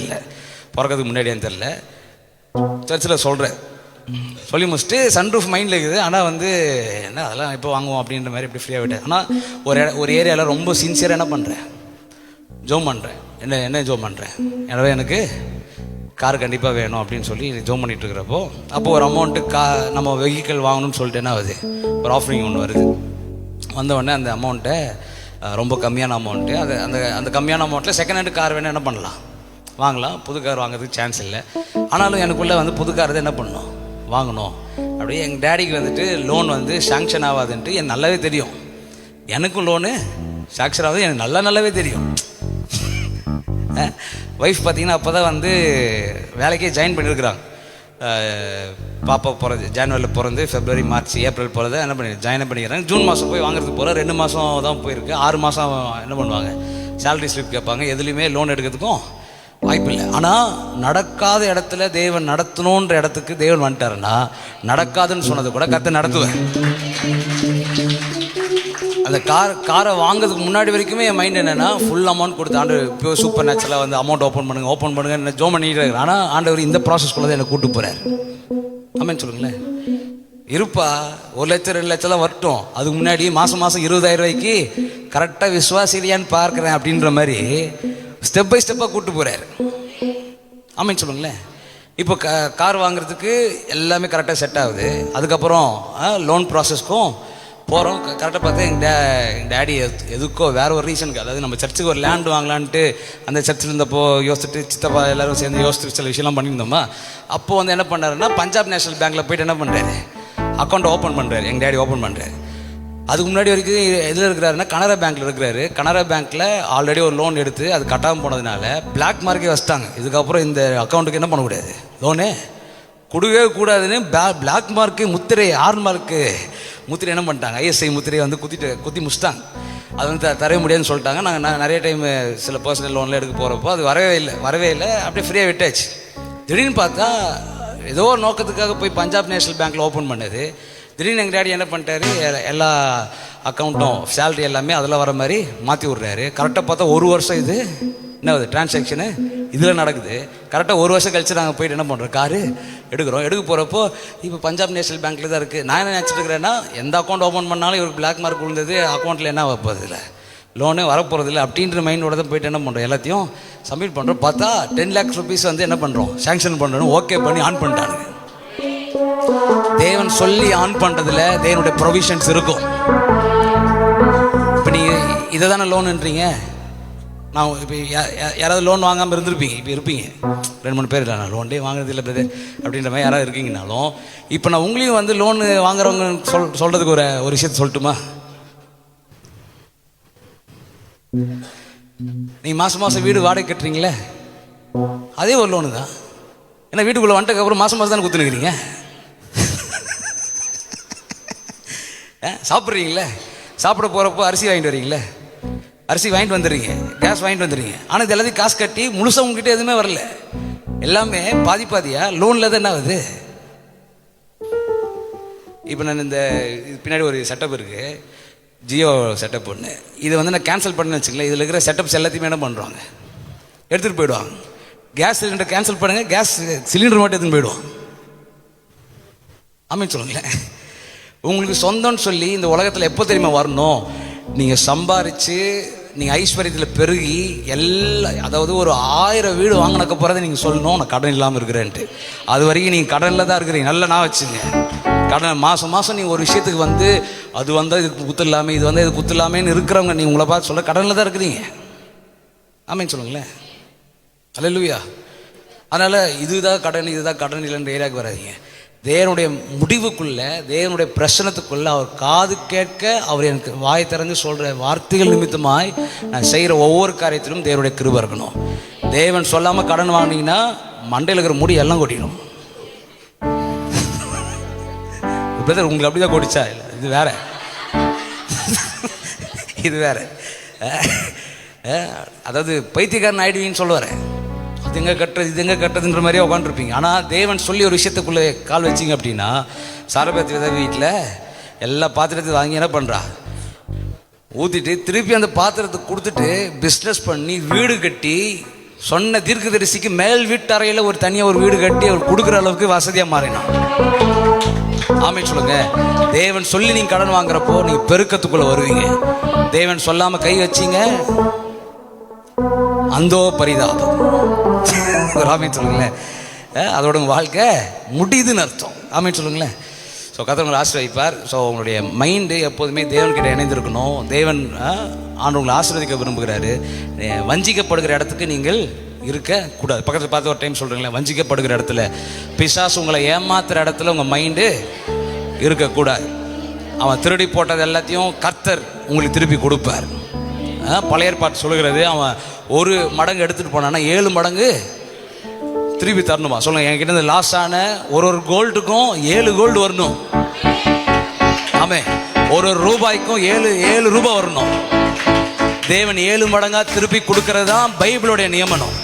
தெரில. சர்ச்சில் சொல்கிறேன், சொல்லி முடிச்சுட்டு சன்ரூஃப் மைண்டில் இருக்குது. ஆனால் வந்து என்ன அதெல்லாம் இப்போ வாங்குவோம் அப்படின்ற மாதிரி இப்படி ஃப்ரீயாக விட்டேன். ஆனால் ஒரு ஏரியாவில் ரொம்ப சின்சியராக என்ன பண்ணுறேன், ஜோம் பண்ணுறேன். என்ன ஜோம் பண்ணுறேன், எனவே எனக்கு கார் கண்டிப்பாக வேணும் அப்படின்னு சொல்லி ஜோம் பண்ணிகிட்டு இருக்கிறப்போ, அப்போது ஒரு அமௌண்ட்டு நம்ம வெஹிக்கிள் வாங்கணும்னு சொல்லிட்டு என்ன ஆகுது, ஒரு ஆஃபரிங் ஒன்று வருது. வந்தவுடனே அந்த அமௌண்ட்டை ரொம்ப கம்மியான அமௌண்ட்டு, அந்த கம்மியான அமௌண்ட்டில் செகண்ட் ஹேண்டு கார் வேணும் என்ன பண்ணலாம், வாங்கலாம். புது கார் வாங்குறதுக்கு சான்ஸ் இல்லை. ஆனாலும் எனக்குள்ளே வந்து புது கார் தான் என்ன பண்ணணும், வாங்கணும். அப்படியே எங்கள் டேடிக்கு வந்துட்டு லோன் வந்து சாங்ஷன் ஆகாதுன்ட்டு எனக்கு நல்லாவே தெரியும். எனக்கும் லோனு சாங்ஷன் ஆகுது எனக்கு நல்லாவே தெரியும். ஒய்ஃப் பார்த்தீங்கன்னா அப்போ தான் வந்து வேலைக்கே ஜாயின் பண்ணியிருக்கிறாங்க. பாப்பா பிறந்து ஜனவரியில் பிறந்து February March April போகிறத என்ன பண்ணி ஜாயின் பண்ணிக்கிறாங்க. ஜூன் மாதம் போய் வாங்குறதுக்கு போகிற 2 மாதம் தான் போயிருக்கு. 6 மாதம் என்ன பண்ணுவாங்க, சேலரி ஸ்லிப் கேட்பாங்க. எதுலேயுமே லோன் எடுக்கிறதுக்கும் வாய்ப்பு இல்லை. ஆனால் நடக்காத இடத்துல தேவன் நடத்தணுன்ற இடத்துக்கு தேவன் வந்துட்டாருன்னா, நடக்காதுன்னு சொன்னது கூட கத்தை நடத்துவேன். அந்த காரை வாங்கிறதுக்கு முன்னாடி வரைக்குமே என் மைண்ட் என்னென்னா, ஃபுல் அமௌண்ட் கொடுத்து ஆண்டவர் இப்போ சூப்பர் நேச்சுரலாக வந்து அமௌண்ட் ஓப்பன் பண்ணுங்க என்ன ஜோம் பண்ணிட்டு இருக்கிறேன். ஆனால் ஆண்டவர் இந்த ப்ராசஸ்குள்ளே தான் என்னை கூப்பிட்டு போகிறார். ஆமான்னு சொல்லுங்களேன். இருப்பா 1 லட்சம் 2 லட்சம் தான் வரட்டும், அதுக்கு முன்னாடி மாதம் 20,000 ரூபாய்க்கு கரெக்டாக விசுவாசிலியான்னு பார்க்குறேன் அப்படின்ற மாதிரி ஸ்டெப் பை ஸ்டெப்பாக கூப்பிட்டு போகிறார். ஆமான்னு சொல்லுங்களேன். இப்போ கார் வாங்குறதுக்கு எல்லாமே கரெக்டாக செட் ஆகுது. அதுக்கப்புறம் லோன் ப்ராசஸ்க்கும் போகிறோம். கரெக்டாக பார்த்தா எங்கள் டேடி எதுக்கோ வேற ஒரு ரீசனுக்கு, அதாவது நம்ம சர்ச்சுக்கு ஒரு லேண்ட் வாங்கலான்ட்டு அந்த சர்ச்சில் இருந்தப்போ யோசிச்சுட்டு சித்தப்பா எல்லோரும் சேர்ந்து யோசிச்சுட்டு சில விஷயம்லாம் பண்ணியிருந்தோமா. அப்போது வந்து என்ன பண்ணாருன்னா பஞ்சாப் நேஷனல் பேங்க்கில் போய்ட்டு என்ன பண்ணுறாரு, அக்கௌண்ட் ஓப்பன் பண்ணுறாரு. எங்கள் டேடி ஓப்பன் பண்ணுறாரு. அதுக்கு முன்னாடி வரைக்கும் எதில் இருக்கிறாருன்னா கனரா பேங்க்கில் இருக்கிறாரு. கனரா பேங்க்கில் ஆல்ரெடி ஒரு லோன் எடுத்து அது கட்டாமல் போனதுனால பிளாக் மார்க்கே வச்சிட்டாங்க. இதுக்கப்புறம் இந்த அக்கௌண்ட்டுக்கு என்ன பண்ணக்கூடாது, லோனு கொடுக்கவே கூடாதுன்னு பிளாக் மார்க்கு முத்திரை மார்க்கு முத்திரை என்ன பண்ணிட்டாங்க, ஐஎஸ்ஐ முத்திரையை வந்து குத்தி முடிச்சிட்டாங்க. அது வந்து தரவே முடியாதுன்னு சொல்லிட்டாங்க. நாங்கள் நிறைய டைம் சில பர்சனல் லோனில் எடுக்க போகிறப்போ அது வரவே இல்லை, அப்படியே ஃப்ரீயாக விட்டாச்சு. திடீர்னு பார்த்தா ஏதோ ஒரு நோக்கத்துக்காக போய் பஞ்சாப் நேஷனல் பேங்க்கில் ஓப்பன் பண்ணது. திடீர்னு எங்கள் டேடி என்ன பண்ணிட்டாரு, எல்லா அக்கௌண்ட்டும் சேலரி எல்லாமே அதில் வர மாதிரி மாற்றி விட்றாரு. கரெக்டாக பார்த்தா ஒரு வருஷம் இது என்ன ஆகுது, டிரான்சாக்ஷனு இதில் நடக்குது. கரெக்டாக ஒரு வருஷம் கழிச்சு நாங்கள் போய்ட்டு என்ன பண்ணுறோம், காரு எடுக்க போகிறப்போ இப்போ பஞ்சாப் நேஷனல் பேங்க்கில் தான் இருக்குது. நான் என்ன நினச்சிட்டு இருக்கிறேன்னா, எந்த அக்கௌண்ட் ஓப்பன் பண்ணாலும் இவருக்கு பிளாக் மார்க் விழுந்தது, அக்கௌண்ட்டில் என்ன வைப்பது இல்லை, லோனே வரப்போகிறதில்ல அப்படின்ற மைண்டோட தான் போய்ட்டு என்ன பண்ணுறோம், எல்லாத்தையும் சப்மிட் பண்ணுறோம். பார்த்தா 10 lakhs rupees வந்து என்ன பண்ணுறோம், சேங்ஷன் பண்ணுறோம். ஓகே பண்ணி ஆன் பண்ணிட்டானுங்க. தேவன் சொல்லி ஆன் பண்ணுறதுல தேவனுடைய ப்ரொவிஷன்ஸ் இருக்கும். இப்போ நீங்கள் இதை தானே லோனுன்றீங்க. நான் இப்போ யாராவது லோன் வாங்காமல் இருந்திருப்பீங்க, இப்போ இருப்பீங்க 2-3 பேர் இல்லை, நான் லோன்டே வாங்குறது இல்லை பிரதர் அப்படின்ற மாதிரி யாராவது இருக்கீங்கனாலும், இப்போ நான் உங்களையும் வந்து லோன் வாங்குறவங்க சொல்கிறதுக்கு ஒரு விஷயத்த சொல்லட்டுமா. நீங்கள் மாதம் வீடு வாடகை கட்டுறீங்களே, அதே ஒரு லோனு தான். ஏன்னா வீட்டுக்குள்ளே வந்துட்டதுக்கப்புறம் மாதம் தானே குத்துனுக்கிறீங்க. சாப்பிட்றீங்களே, சாப்பிட போகிறப்போ அரிசி வாங்கிட்டு வரீங்களே, அரிசி வாங்கிட்டு வந்துடுறீங்க, கேஸ் வாங்கிட்டு வந்துடுறீங்க. ஆனால் இது எல்லாத்தையும் காசு கட்டி முழுசாக உங்ககிட்ட எதுவுமே வரல, எல்லாமே பாதியாக லோனில் தான் என்ன ஆகுது. இப்போ நான் இந்த பின்னாடி ஒரு செட்டப் இருக்குது, ஜியோ செட்டப் ஒன்று. இதை வந்து நான் கேன்சல் பண்ணேன்னு வச்சுங்களேன். இதில் இருக்கிற செட்டப்ஸ் எல்லாத்தையுமே என்ன பண்ணுறாங்க, எடுத்துகிட்டு போயிடுவாங்க. கேஸ் சிலிண்டர் கேன்சல் பண்ணுங்கள், கேஸ் சிலிண்டர் மட்டும் எடுத்துன்னு போயிடுவாங்க. ஆமாம் சொல்லுங்களேன். உங்களுக்கு சொந்தம்னு சொல்லி இந்த உலகத்தில் எப்போ தெரியுமா வரணும், நீங்கள் சம்பாரித்து நீங்கள் ஐஸ்வர்யத்தில் பெருகி அதாவது ஒரு 1000 வீடு வாங்கினக்க போகிறத நீங்கள் சொல்லணும் நான் கடன் இல்லாமல் இருக்கிறேன்ட்டு. அது வரைக்கும் நீங்கள் கடனில் தான் இருக்கிறீங்க. நல்லா நான் வச்சுங்க, கடன் மாதம் நீங்கள் ஒரு விஷயத்துக்கு வந்து அது வந்தால் இதுக்கு குத்துலாமே, இது வந்தால் இது குத்துலாமேன்னு இருக்கிறவங்க நீங்கள் உங்களை பார்த்து சொல்ல கடனில் தான் இருக்கிறீங்க. ஆமாம் சொல்லுங்களேன். அல்லேலூயா. அதனால் இதுதான் கடன் இல்லைன்ற ஏரியாவுக்கு வராதிங்க. தேவனுடைய முடிவுக்குள்ள, தேவனுடைய பிரச்சனத்துக்குள்ள அவர் காது கேட்க, அவர் எனக்கு வாய் திறந்து சொல்கிற வார்த்தைகள் நிமித்தமாய் நான் செய்கிற ஒவ்வொரு காரியத்திலும் தேவனுடைய கிருபை இருக்கணும். தேவன் சொல்லாமல் கடன் வாங்கினீங்கன்னா மண்டையில் இருக்கிற முடி எல்லாம் கொட்டிடும். பிரதர் உங்களுக்கு அப்படிதான் கொடிச்சா இல்லை, இது வேற அதாவது பைத்தியக்காரன் ஆயிடுவீன்னு சொல்லுவார். அது எங்கே கட்டுறது, இது எங்கே கட்டுறதுன்ற மாதிரியே உட்காந்துருப்பீங்க. ஆனால் தேவன் சொல்லி ஒரு விஷயத்துக்குள்ளே கால் வச்சிங்க அப்படின்னா, சாரபேத் வித வீட்டில் எல்லா பாத்திரத்தையும் வாங்கி என்ன பண்ணுறா, ஊற்றிட்டு திருப்பி அந்த பாத்திரத்தை கொடுத்துட்டு பிஸ்னஸ் பண்ணி வீடு கட்டி, சொன்ன தீர்க்கதரிசிக்கு மேல் வீட்டறையில் ஒரு தனியாக ஒரு வீடு கட்டி அவர் கொடுக்குற அளவுக்கு வசதியாக மாறினான். ஆமென் சொல்லுங்க. தேவன் சொல்லி நீங்கள் கடன் வாங்குறப்போ நீங்கள் பெருக்கத்துக்குள்ளே வருவீங்க. தேவன் சொல்லாமல் கை வச்சிங்க, அந்தோ பரிதாபம். ஆமென் சொல்லுங்களேன். அதோட வாழ்க்கை முடியுதுன்னு அர்த்தம். ஆமென் சொல்லுங்களேன். ஸோ கர்த்தர் உங்களை ஆசீர்வதிப்பார். ஸோ உங்களுடைய மைண்டு எப்போதுமே தேவன்கிட்ட இணைந்திருக்கணும். தேவன் ஆண்டவங்களை ஆசீர்வதிக்க விரும்புகிறாரு. வஞ்சிக்கப்படுகிற இடத்துக்கு நீங்கள் இருக்கக்கூடாது. பக்கத்தில் பார்த்து ஒரு டைம் சொல்கிறீங்களேன், வஞ்சிக்கப்படுகிற இடத்துல, பிசாசு உங்களை ஏமாத்துகிற இடத்துல உங்கள் மைண்டு இருக்கக்கூடாது. அவன் திருடி போட்டது எல்லாத்தையும் கர்த்தர் உங்களுக்கு திருப்பி கொடுப்பார். பழைய ஏற்பாடு சொல்லுகிறது, அவன் 1 மடங்கு எடுத்துகிட்டு போனான்னா 7 மடங்கு திருப்பி தரணுமா. சொல்லுங்க, என்கிட்ட இந்த லாஸ் ஆன ஒரு கோல்டுக்கும் 7 கோல்டு வரணும். ஆமே, ஒரு ரூபாய்க்கும் 7 ரூபாய் வரணும். தேவன் 7 மடங்கா திருப்பி கொடுக்கறது தான் பைபிளுடைய நியமனம்.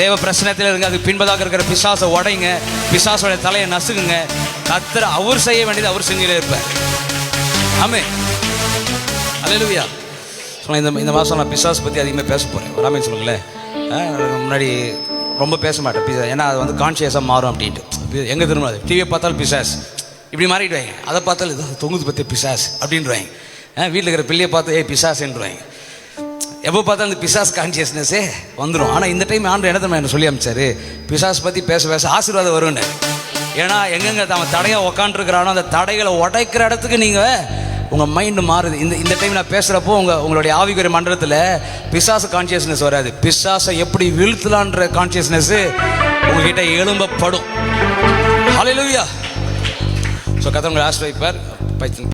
தேவ பிரச்சனத்தில் இருங்க, அதுக்கு பின்பதாக இருக்கிற பிசாசை உடைங்க, பிசாசோடைய தலையை நசுக்குங்க. கர்த்தர் அவர் செய்ய வேண்டியது அவர் செஞ்சுட்டே இருப்பார். ஆமே, அல்லேலூயா. இந்த மாதம் நான் பிசாஸ் பற்றி அதிகமாக பேச போகிறேன். வராமல் சொல்லுங்களேன். முன்னாடி ரொம்ப பேச மாட்டேன், ஏன்னா அது வந்து கான்ஷியஸாக மாறும் அப்படின்ட்டு. எங்கே திரும்ப டிவியை பார்த்தாலும் பிசாஸ் இப்படி மாறிடுவாங்க, அதை பார்த்தாலும் இது தொங்குது பற்றி பிசாஸ் அப்படின்றாங்க. வீட்டில் இருக்கிற பிள்ளையை பார்த்து பிசாஸ்ன்றாங்க. எப்போ பார்த்தா அந்த பிசாஸ் கான்சியஸ்னஸே வந்துடும். ஆனால் இந்த டைம் ஆண்டு என்ன என்ன சொல்லி அமைச்சாரு, பிசாஸ் பற்றி பேச பேச ஆசீர்வாதம் வரும்னு. ஏன்னா எங்கெங்க அவன் தடையாக உக்காண்டிருக்கிறானோ அந்த தடைகளை உடைக்கிற இடத்துக்கு நீங்கள் உங்கள் மைண்டு மாறுது. இந்த டைம் நான் பேசுகிறப்போ உங்களுடைய ஆவிக்குரிய மண்டலத்தில் பிசாசு கான்சியஸ்னஸ் வராது. பிசாசை எப்படி வீழ்த்தலான்ற கான்சியஸ்னஸ்ஸு உங்ககிட்ட எழும்பப்படும். ஹல்லேலூயா. ஸோ கர்த்தர் உங்களை ஆசீர்வதிப்பார்.